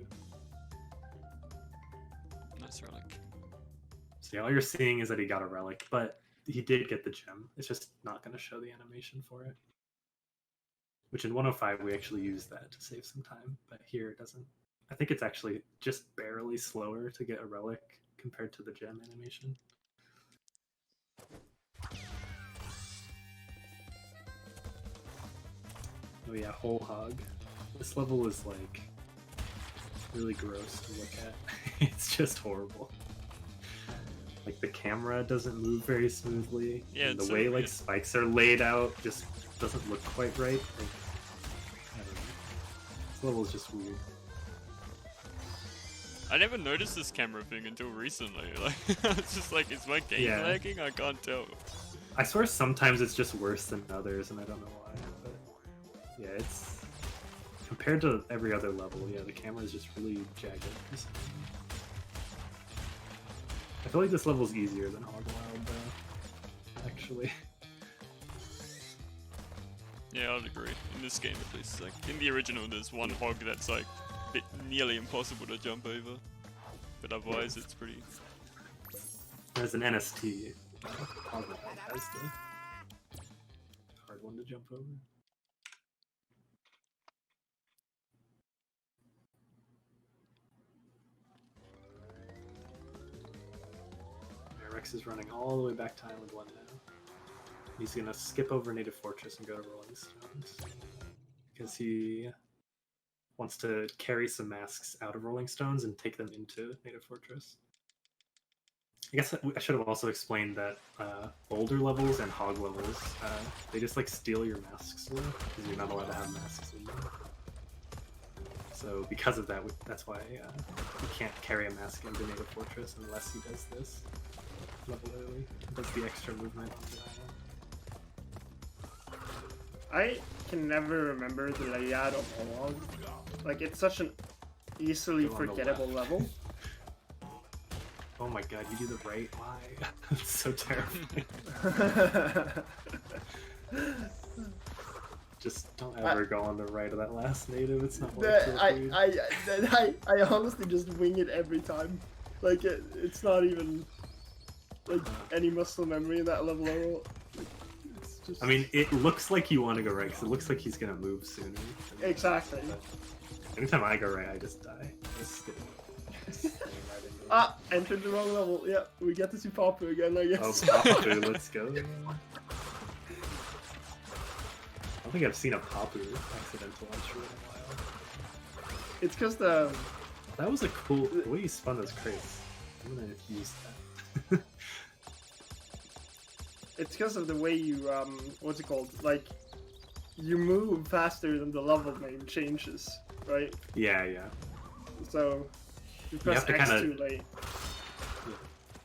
Speaker 2: Nice relic.
Speaker 3: So yeah, all you're seeing is that he got a relic, but he did get the gem. It's just not going to show the animation for it. Which in 105 we actually use that to save some time, but here it doesn't. I think it's actually just barely slower to get a relic compared to the gem animation. Oh yeah, whole hog. This level is like really gross to look at. It's just horrible. Like the camera doesn't move very smoothly.
Speaker 2: Yeah,
Speaker 3: and
Speaker 2: it's
Speaker 3: the way
Speaker 2: so
Speaker 3: like
Speaker 2: weird.
Speaker 3: spikes are laid out just doesn't look quite right. Like, I don't know. This level is just weird.
Speaker 2: I never noticed this camera thing until recently. Like, it's just like, is my game
Speaker 3: Yeah.
Speaker 2: lagging? I can't tell.
Speaker 3: I swear sometimes it's just worse than others, and I don't know why. But yeah, it's compared to every other level. Yeah, the camera is just really jagged. I feel like this level is easier than Hog Wild, though. Actually,
Speaker 2: Yeah, I'd agree. In this game, at least, like in the original, there's one hog that's like nearly impossible to jump over, but otherwise, it's pretty.
Speaker 3: there's an NST. Hog Wild has the hard one to jump over. Rex is running all the way back to Island 1 now. He's gonna skip over Native Fortress and go to Rolling Stones. Because he wants to carry some masks out of Rolling Stones and take them into Native Fortress. I guess I should have also explained that boulder levels and hog levels, they just like steal your masks away, because you're not allowed to have masks in them. So because of that, that's why you can't carry a mask into Native Fortress unless he does this level early. He does the extra movement on the island.
Speaker 4: I can never remember the layout of Hog. Like, it's such an easily
Speaker 3: Go on the
Speaker 4: forgettable
Speaker 3: left.
Speaker 4: level.
Speaker 3: Oh my god, you do the right? Why? That's so terrifying. Just don't ever go on the right of that last native. It's not worth it. Dude.
Speaker 4: I honestly just wing it every time. Like, it's not even like any muscle memory in that level at all. It's just...
Speaker 3: I mean, it looks like you want to go right because it looks like he's gonna move sooner.
Speaker 4: Exactly.
Speaker 3: But anytime I go right, I just die. Just get right into it.
Speaker 4: Ah, entered the wrong level. Yeah, we get to see Papu again, I
Speaker 3: Oh,
Speaker 4: guess.
Speaker 3: Papu, let's go. I don't think I've seen a Papu accidental entry in a while.
Speaker 4: It's because
Speaker 3: That was a cool the way you spun those crates. I'm gonna use that.
Speaker 4: it's because of the way you what's it called? Like, you move faster than the level name changes, right?
Speaker 3: Yeah, yeah.
Speaker 4: So you press
Speaker 3: have to
Speaker 4: X
Speaker 3: kinda-
Speaker 4: too late.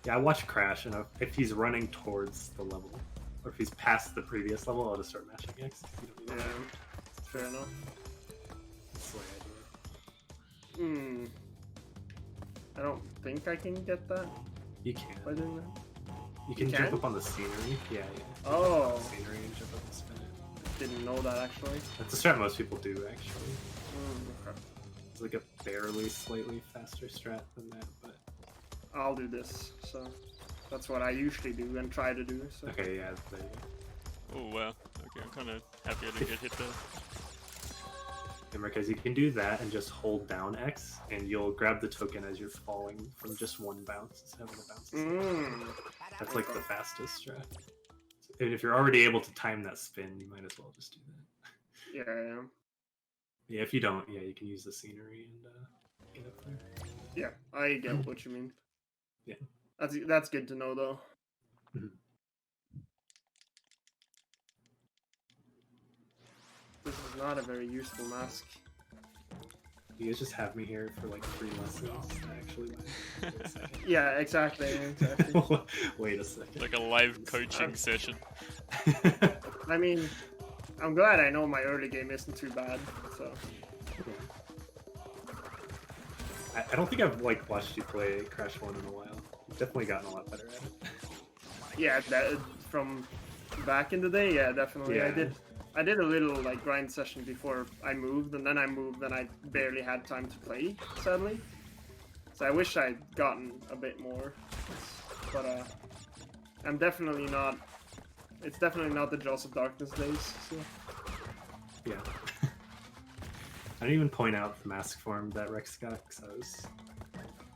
Speaker 3: Yeah, I watch Crash, and if he's running towards the level, or if he's past the previous level, I'll just start mashing X. You don't need
Speaker 4: Yeah,
Speaker 3: that.
Speaker 4: fair enough.
Speaker 3: That's the way I do it.
Speaker 4: I don't think I can get that
Speaker 3: You can.
Speaker 4: by doing that.
Speaker 3: You can
Speaker 4: You
Speaker 3: jump
Speaker 4: can?
Speaker 3: up on the scenery. Yeah, yeah.
Speaker 4: Oh,
Speaker 3: Scenery and jump up and spin it.
Speaker 4: didn't know that actually.
Speaker 3: That's a strat most people do, actually.
Speaker 4: Okay.
Speaker 3: It's like a barely, slightly faster strat than that, but...
Speaker 4: I'll do this. So that's what I usually do and try to do. So.
Speaker 3: Okay, yeah, there you go.
Speaker 2: Oh wow. Okay, I'm kind of happy I didn't get hit there.
Speaker 3: Remember, because you can do that and just hold down X, and you'll grab the token as you're falling from just one bounce instead of a bounce. That's like the fastest strat. And if you're already able to time that spin, you might as well just do that.
Speaker 4: Yeah, I am.
Speaker 3: Yeah, if you don't, yeah, you can use the scenery and get up there.
Speaker 4: Yeah, I get what you mean.
Speaker 3: Yeah.
Speaker 4: That's good to know though.
Speaker 3: Mhm.
Speaker 4: This is not a very useful mask.
Speaker 3: You guys just have me here for like 3 lessons. Actually, wait a second.
Speaker 4: Yeah, exactly.
Speaker 3: Wait a second.
Speaker 2: Like a live coaching session.
Speaker 4: I mean, I'm glad I know my early game isn't too bad. So
Speaker 3: I don't think I've like watched you play Crash 1 in a while. You've definitely gotten a lot better at it.
Speaker 4: yeah, that from back in the day, yeah, definitely.
Speaker 3: Yeah.
Speaker 4: I did a little like grind session before I moved, and then I moved, and I barely had time to play, sadly. So I wish I'd gotten a bit more, but I'm definitely not. It's definitely not the Jaws of Darkness days. So.
Speaker 3: Yeah. I didn't even point out the mask form that Rex got because I was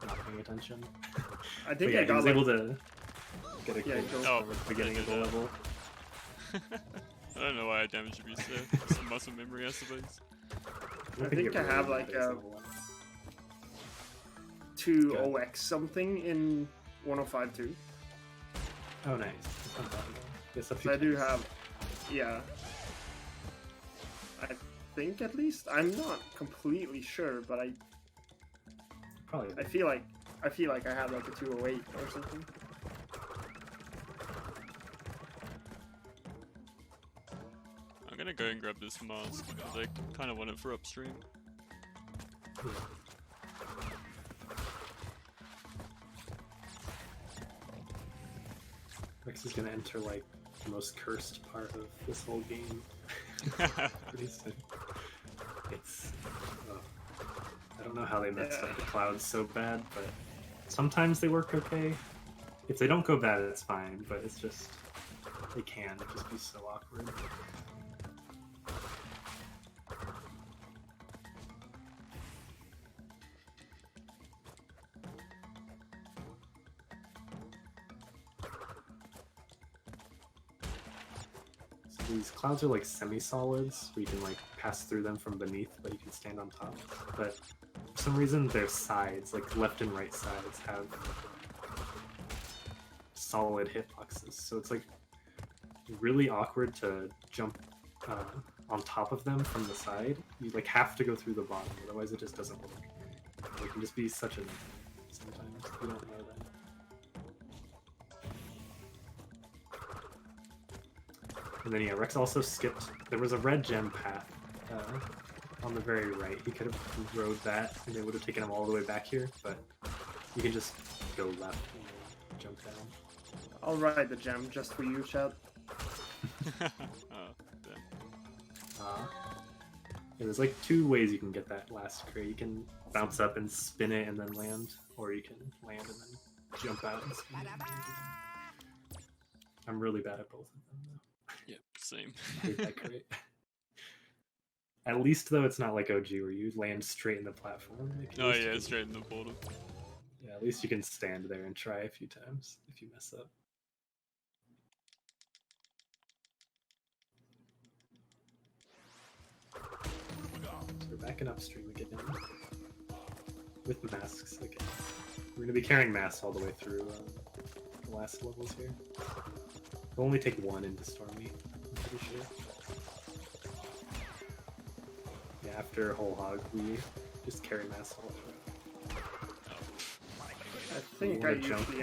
Speaker 3: not paying attention.
Speaker 4: I think
Speaker 3: yeah,
Speaker 4: I got
Speaker 3: he was
Speaker 4: like,
Speaker 3: able to get a
Speaker 4: Yeah,
Speaker 3: kill
Speaker 2: go.
Speaker 3: from the beginning of the level.
Speaker 2: I don't know why I damaged abuse there. Some muscle memory, I suppose.
Speaker 4: I think I have like a 2OX something in 105.2.
Speaker 3: Oh, nice. That's not bad. Yes, a few
Speaker 4: So I do
Speaker 3: times.
Speaker 4: have, yeah. I think at least I'm not completely sure, but
Speaker 3: Probably.
Speaker 4: I feel like I have like a 208 or something.
Speaker 2: I'm gonna go and grab this mask because I kind of want it for upstream.
Speaker 3: Yeah. Rex is gonna enter like the most cursed part of this whole game pretty soon. It's. I don't know how they messed up the clouds so bad, but sometimes they work okay. If they don't go bad, it's fine, but it's just. They can just be so awkward. These clouds are like semi-solids, where you can like pass through them from beneath, but you can stand on top. But for some reason, their sides, like left and right sides, have solid hitboxes. So it's like really awkward to jump on top of them from the side. You like have to go through the bottom, otherwise it just doesn't work. It can just be such a nightmare sometimes. You don't know that. And then yeah, Rex also skipped. There was a red gem path on the very right. He could have rode that, and it would have taken him all the way back here. But you can just go left and jump down.
Speaker 4: I'll ride the gem just for you, Chad.
Speaker 2: Oh, damn.
Speaker 3: Yeah, there's like 2 ways you can get that last crate. You can bounce up and spin it and then land, or you can land and then jump out and spin it. I'm really bad at both of them though.
Speaker 2: Yep, same.
Speaker 3: I hate that crate. At least though, it's not like OG where you land straight in the platform. Like, at
Speaker 2: Oh
Speaker 3: least you
Speaker 2: yeah,
Speaker 3: can-
Speaker 2: straight in the portal.
Speaker 3: Yeah, at least you can stand there and try a few times if you mess up. So we're backing upstream again. With masks again. We're going to be carrying masks all the way through the last levels here. We'll only take 1 into Stormy, I'm pretty sure. Yeah, after Whole Hog, we just carry masks all through.
Speaker 4: I think I
Speaker 3: wanna jump?
Speaker 4: usually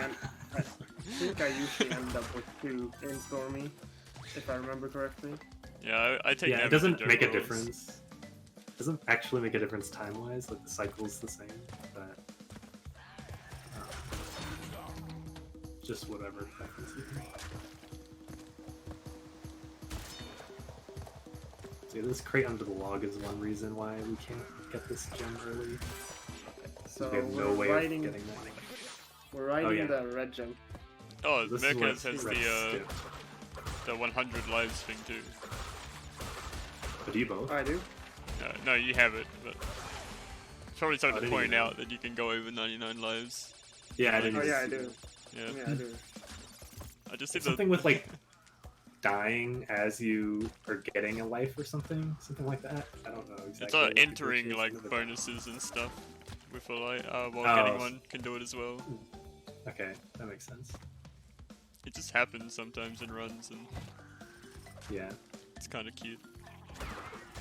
Speaker 4: end up with 2 in Stormy, if I remember correctly.
Speaker 2: Yeah, I take
Speaker 3: Yeah, it
Speaker 2: damage
Speaker 3: doesn't
Speaker 2: in
Speaker 3: make a
Speaker 2: jungle.
Speaker 3: difference. It doesn't actually make a difference time-wise, like the cycle's the same, but just whatever preference you have. So yeah, this crate under the log is one reason why we can't get this gem early.
Speaker 4: So
Speaker 3: We have no way of getting that.
Speaker 4: We're riding
Speaker 3: yeah.
Speaker 4: the red gem.
Speaker 2: Oh,
Speaker 3: This is
Speaker 2: Murcaz
Speaker 3: what
Speaker 2: has
Speaker 3: Rex
Speaker 2: the
Speaker 3: skipped.
Speaker 2: 100 lives thing too.
Speaker 3: But do you both?
Speaker 4: I do.
Speaker 2: No, you have it, but it's probably
Speaker 3: I
Speaker 2: something to
Speaker 3: didn't
Speaker 2: point
Speaker 3: even know.
Speaker 2: out that you can go over 99 lives.
Speaker 3: Yeah, I didn't.
Speaker 4: Oh
Speaker 3: even
Speaker 4: yeah, I
Speaker 3: see
Speaker 4: do.
Speaker 3: that.
Speaker 2: Yeah,
Speaker 4: Yeah, I do.
Speaker 2: I just did
Speaker 3: It's something with like dying as you are getting a life or something like that. I don't know exactly.
Speaker 2: It's
Speaker 3: what the
Speaker 2: entering
Speaker 3: glitch is
Speaker 2: like
Speaker 3: with it.
Speaker 2: bonuses and stuff with a light. While
Speaker 3: Oh.
Speaker 2: getting one can do it as well.
Speaker 3: Okay, that makes sense.
Speaker 2: It just happens sometimes in runs, and
Speaker 3: Yeah.
Speaker 2: it's kind of cute.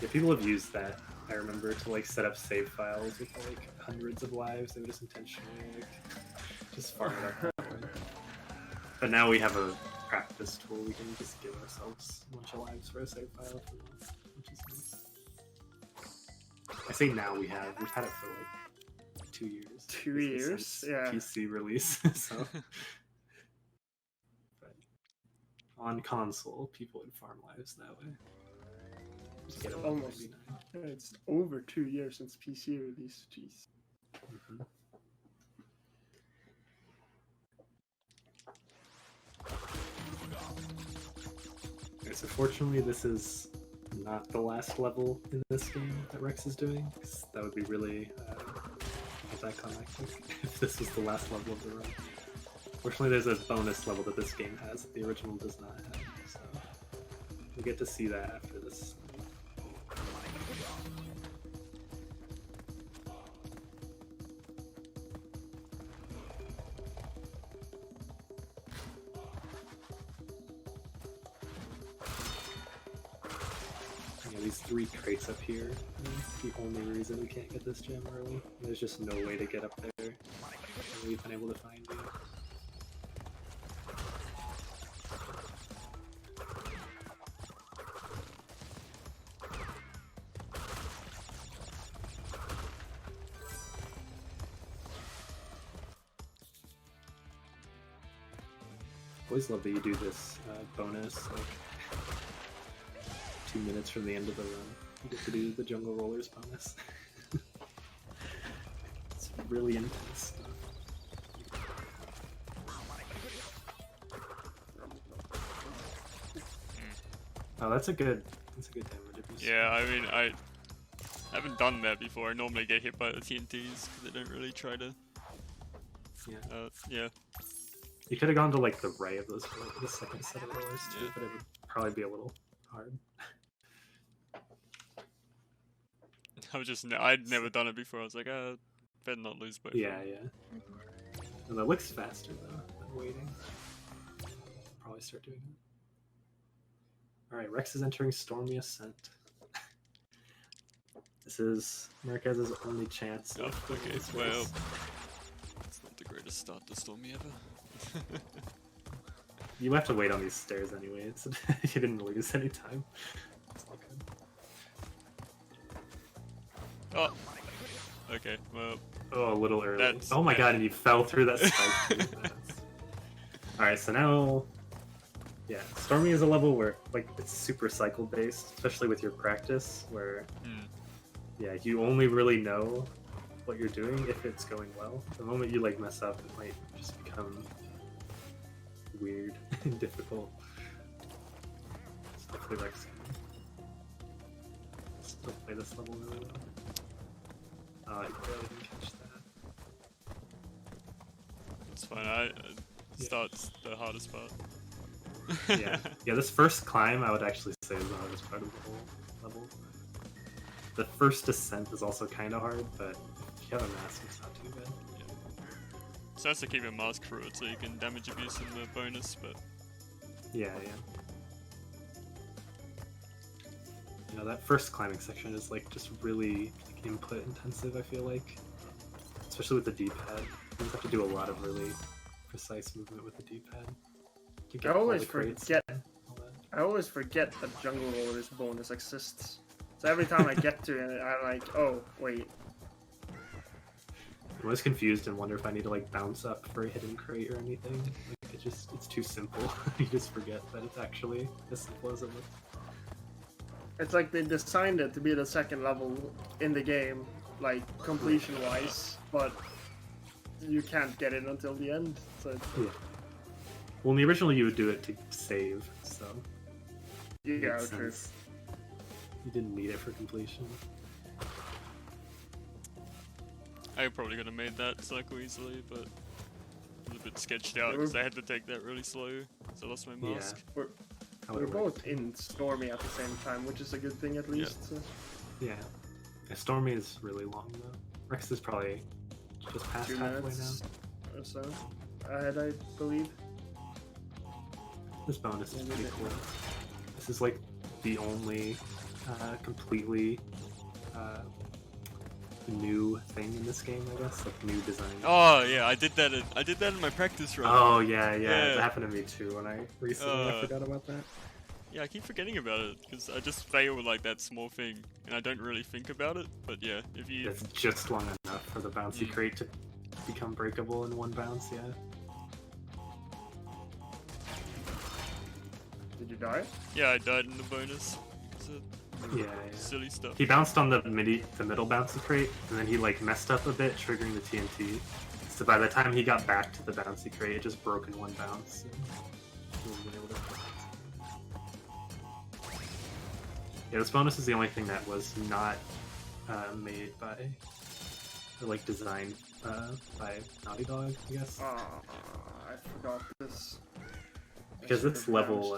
Speaker 3: Yeah, people have used that. I remember to like set up save files with like hundreds of lives. They would just intentionally like just farm it up that way. But now we have a practice tool. We can just give ourselves a bunch of lives for a save file if we want, which is nice. I say now we've had it for like 2 years.
Speaker 4: 2 years,
Speaker 3: Since
Speaker 4: yeah.
Speaker 3: PC release. So, but on console, people would farm lives that way. Just get above
Speaker 4: Almost.
Speaker 3: 99.
Speaker 4: Yeah, it's over 2 years since PC release. Jeez.
Speaker 3: Mhm. Okay, so fortunately, this is not the last level in this game that Rex is doing, 'cause that would be really anticlimactic if this was the last level of the run. Fortunately, there's a bonus level that this game has that the original does not have, so we get to see that after this. Yeah, these 3 crates up here are the only reason we can't get this gem early. There's just no way to get up there, and we've been able to find it. Always love that you do this bonus, like 2 minutes from the end of the run. You get to do the Jungle Rollers bonus. It's really intense stuff. Oh, that's a good damage abuse.
Speaker 2: Yeah, I mean, I haven't done that before. I normally get hit by the TNTs because they don't really try to.
Speaker 3: Yeah.
Speaker 2: Yeah.
Speaker 3: You could have gone to like the right of those, the second set of rollers too,
Speaker 2: Yeah.
Speaker 3: but it would probably be a little hard.
Speaker 2: I'd never done it before. I was like, better not lose both.
Speaker 3: Yeah, yeah. And it looks faster though than waiting. Probably start doing it. Alright, Rex is entering Stormy Ascent. This is Murcaz's only chance.
Speaker 2: Oh,
Speaker 3: of winning
Speaker 2: okay.
Speaker 3: this
Speaker 2: Well,
Speaker 3: race.
Speaker 2: it's not the greatest start to Stormy ever.
Speaker 3: You have to wait on these stairs anyway. You didn't lose any time. It's all good.
Speaker 2: Oh. Okay. Well.
Speaker 3: Oh, a little early.
Speaker 2: That's
Speaker 3: Oh my
Speaker 2: bad.
Speaker 3: god, and you fell through that spike. Alright, so now... Yeah, Stormy is a level where, like, it's super cycle based, especially with your practice, where, yeah, you only really know what you're doing if it's going well. The moment you, like, mess up, it might just become weird and difficult. So hopefully Rex can still play this level really well. Oh, you barely didn't catch that.
Speaker 2: It's fine. Start's the hardest part.
Speaker 3: Yeah, this first climb I would actually say is the hardest part of the whole level. The first descent is also kind of hard, but if you have a mask, it's not too bad.
Speaker 2: So that's to keep your mask through it so you can damage abuse in the bonus, but
Speaker 3: Yeah. You know, that first climbing section is like just really like, input intensive, I feel like. Especially with the D-pad. You have to do a lot of really precise movement with the D-pad. to get
Speaker 4: I always
Speaker 3: all the crates
Speaker 4: forget.
Speaker 3: and all that.
Speaker 4: I always forget that Jungle Rollers bonus exists. So every time I get to it, I'm like, oh wait.
Speaker 3: I'm always confused and wonder if I need to like bounce up for a hidden crate or anything. Like it's too simple. You just forget that it's actually as simple as it looks.
Speaker 4: It's like they designed it to be the second level in the game, like completion-wise, but you can't get it until the end. So it's,
Speaker 3: Yeah. Well, in the original, you would do it to save, so it
Speaker 4: yeah,
Speaker 3: makes
Speaker 4: true.
Speaker 3: sense. You didn't need it for completion.
Speaker 2: I probably could have made that cycle easily, but I was a bit sketched out because I had to take that really slow because I lost my mask.
Speaker 4: We're
Speaker 3: How it
Speaker 4: both
Speaker 3: worked.
Speaker 4: in Stormy at the same time, which is a good thing at least. So.
Speaker 3: Yeah. Stormy is really long though. Rex is probably just past
Speaker 4: 2
Speaker 3: halfway
Speaker 4: minutes
Speaker 3: now.
Speaker 4: or so. ahead, I believe.
Speaker 3: This bonus is pretty cool. This is like the only completely new thing in this game, I guess, like new design.
Speaker 2: Oh yeah, I did that in my practice run.
Speaker 3: Oh yeah,
Speaker 2: Yeah.
Speaker 3: that happened to me too when I recently I forgot about that.
Speaker 2: Yeah, I keep forgetting about it because I just fail with like that small thing, and I don't really think about it. But yeah, if you
Speaker 3: It's just long enough for the bouncy crate to become breakable in one bounce. Yeah.
Speaker 4: Did you die?
Speaker 2: yeah, I died in the bonus. It's
Speaker 3: Yeah.
Speaker 2: silly stuff.
Speaker 3: He bounced on the middle bouncy crate, and then he like messed up a bit, triggering the TNT. So by the time he got back to the bouncy crate, it just broke in one bounce. He wasn't able to- Yeah, this bonus is the only thing that was not made by, or like designed by Naughty Dog, I guess.
Speaker 4: I forgot this.
Speaker 3: Because this level,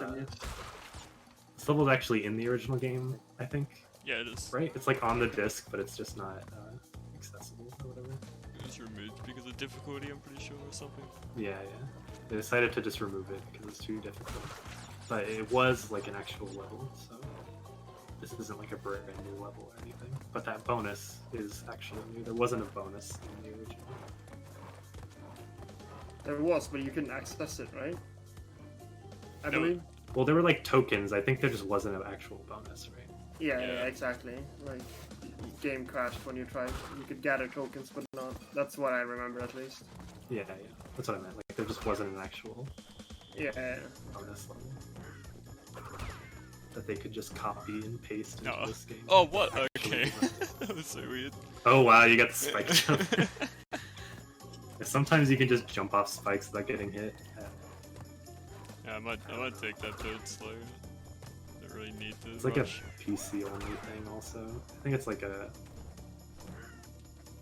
Speaker 3: this level is actually in the original game, I think.
Speaker 2: Yeah, it is.
Speaker 3: Right? It's like on the disc, but it's just not accessible or whatever.
Speaker 2: It was removed because of difficulty, I'm pretty sure, or something.
Speaker 3: Yeah. They decided to just remove it because it's too difficult. But it was like an actual level, so this isn't like a brand new level or anything. But that bonus is actually new. There wasn't a bonus in the original.
Speaker 4: There was, but you couldn't access it, right? I
Speaker 2: No.
Speaker 4: believe.
Speaker 3: Well, there were like tokens. I think there just wasn't an actual bonus, right?
Speaker 4: Yeah,
Speaker 2: Yeah.
Speaker 4: exactly. Like, game crashed when you tried. You could gather tokens, but not. That's what I remember, at least.
Speaker 3: Yeah. That's what I meant. Like, there just wasn't an actual
Speaker 4: Yeah.
Speaker 3: bonus level that they could just copy and paste into
Speaker 2: No.
Speaker 3: this game.
Speaker 2: Oh, what?
Speaker 3: Actually
Speaker 2: Okay.
Speaker 3: wasn't.
Speaker 2: That was so weird.
Speaker 3: Oh wow, you got the spike jump. Sometimes you can just jump off spikes without getting hit.
Speaker 2: Yeah, I might take that bird slow. Don't really need to.
Speaker 3: It's like
Speaker 2: rush.
Speaker 3: a PC only thing also. I think it's like a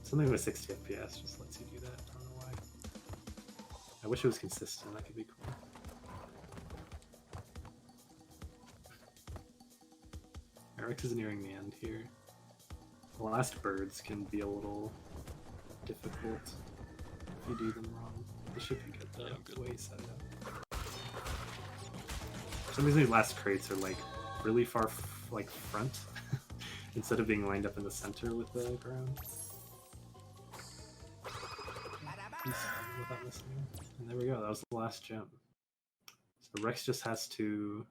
Speaker 3: something with 60 FPS just lets you do that. I don't know why. I wish it was consistent, that could be cool. Eric's is nearing the end here. The last birds can be a little difficult if you do them wrong. This should be good though,
Speaker 2: Yeah,
Speaker 3: the way you set it up. For some reason these last crates are like really far like front instead of being lined up in the center with the ground. Without missing. And there we go, that was the last gem. So Rex just has to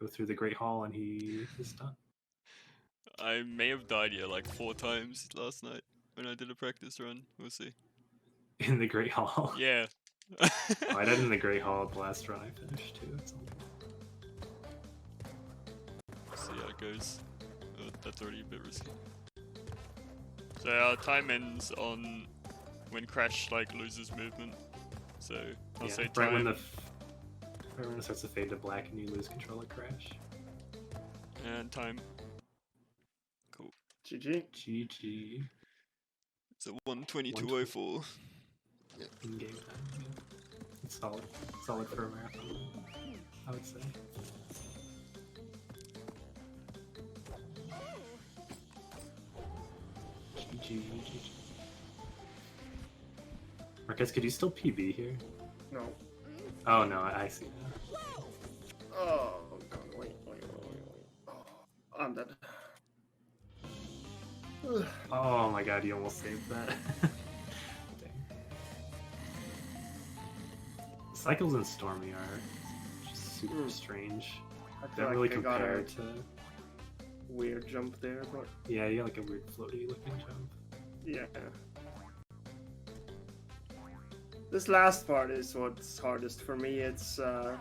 Speaker 3: go through the Great Hall and he is done.
Speaker 2: I may have died here like 4 times last night when I did a practice run. We'll see.
Speaker 3: In the Great Hall.
Speaker 2: Yeah.
Speaker 3: Oh, I did in the Great Hall the last run I finished too.
Speaker 2: See how it goes. That's already a bit risky. So our time ends on when Crash like loses movement. So I'll say
Speaker 3: right
Speaker 2: time.
Speaker 3: when it starts to fade to black and you lose control of Crash.
Speaker 2: And time. Cool.
Speaker 4: GG.
Speaker 3: GG.
Speaker 2: So 1:22:04.
Speaker 3: In game time. Yeah. It's solid for a marathon, I would say. GG. Murcaz, could you still PB here?
Speaker 4: No.
Speaker 3: Oh no, I see now.
Speaker 4: Oh, God, wait. Oh, I'm dead.
Speaker 3: Oh my god, you almost saved that. Dang. The cycles in Stormy are just super strange.
Speaker 4: I
Speaker 3: They
Speaker 4: feel
Speaker 3: don't
Speaker 4: like
Speaker 3: really
Speaker 4: I got
Speaker 3: compare
Speaker 4: a
Speaker 3: to.
Speaker 4: weird jump there, but
Speaker 3: Yeah, you got like a weird floaty looking jump.
Speaker 4: yeah. This last part is what's hardest for me. It's the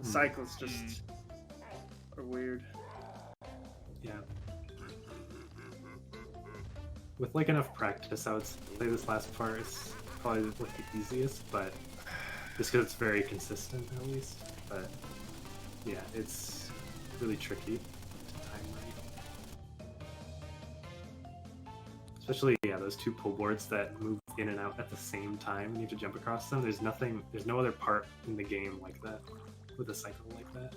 Speaker 4: cycles just are weird.
Speaker 3: Yeah. With like enough practice, I would say this last part is probably like the easiest, but just because it's very consistent at least. But yeah, it's really tricky to time right. Especially those two pull boards that move in and out at the same time and you have to jump across them. There's no other part in the game like that with a cycle like that.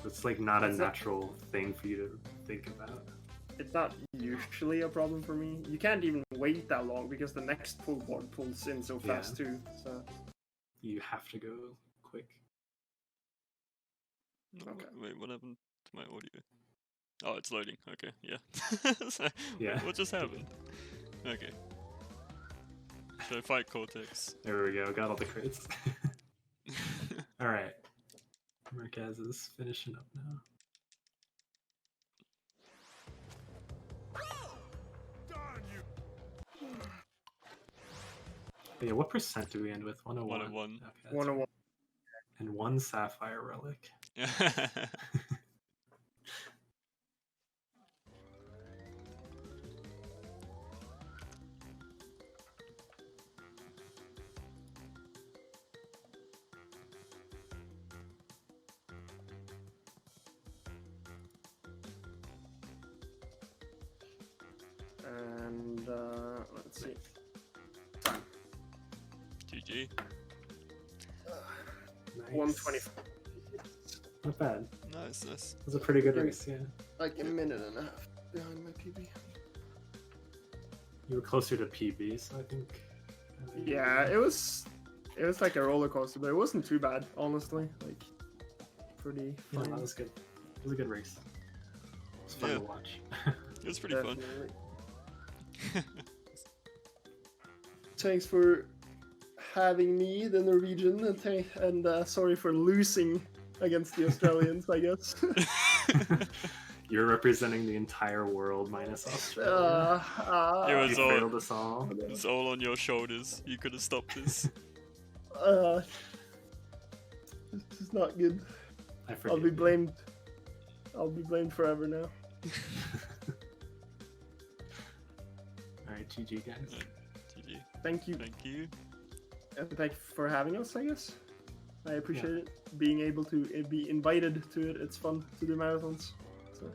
Speaker 3: So it's like not a natural thing for you to think about.
Speaker 4: it's not usually a problem for me. You can't even wait that long because the next pull board pulls in so fast too. So
Speaker 3: You have to go quick.
Speaker 2: No,
Speaker 4: Okay.
Speaker 2: Wait, what happened to my audio? Oh, it's loading. Okay, yeah. So,
Speaker 3: Yeah.
Speaker 2: What just happened? Okay. Should I fight Cortex?
Speaker 3: There we go. Got all the crits. All right. Murcaz is finishing up now. But yeah, what percent do we end with? 101.
Speaker 2: 101.
Speaker 3: Okay, that's
Speaker 4: 101.
Speaker 3: right. And 1 sapphire relic.
Speaker 4: And let's see.
Speaker 2: GG.
Speaker 3: Nice.
Speaker 4: 125.
Speaker 3: Not bad.
Speaker 2: Nice.
Speaker 3: It was a pretty good race, yeah.
Speaker 4: Like a minute and a half behind my PB.
Speaker 3: You were closer to PB, so I think.
Speaker 4: Yeah, it was like a roller coaster, but it wasn't too bad, honestly. Like, pretty
Speaker 3: No,
Speaker 4: fine.
Speaker 3: that was good. It was a good race. It was fun
Speaker 2: Yeah.
Speaker 3: to watch.
Speaker 2: It was pretty fun.
Speaker 4: Definitely. Thanks for having me, the Norwegian, and sorry for losing against the Australians, I guess.
Speaker 3: You're representing the entire world minus Australia.
Speaker 2: It
Speaker 3: You
Speaker 2: was all,
Speaker 3: failed us all.
Speaker 2: it's all on your shoulders. You could have stopped this.
Speaker 4: This is not good.
Speaker 3: I
Speaker 4: I'll
Speaker 3: forgive
Speaker 4: be
Speaker 3: you.
Speaker 4: blamed. I'll be blamed forever now.
Speaker 3: Alright, GG guys.
Speaker 2: GG.
Speaker 4: Thank you.
Speaker 2: Thank you.
Speaker 4: And thank you for having us, I guess. I appreciate it. Being able to be invited to it. It's fun to do marathons. So.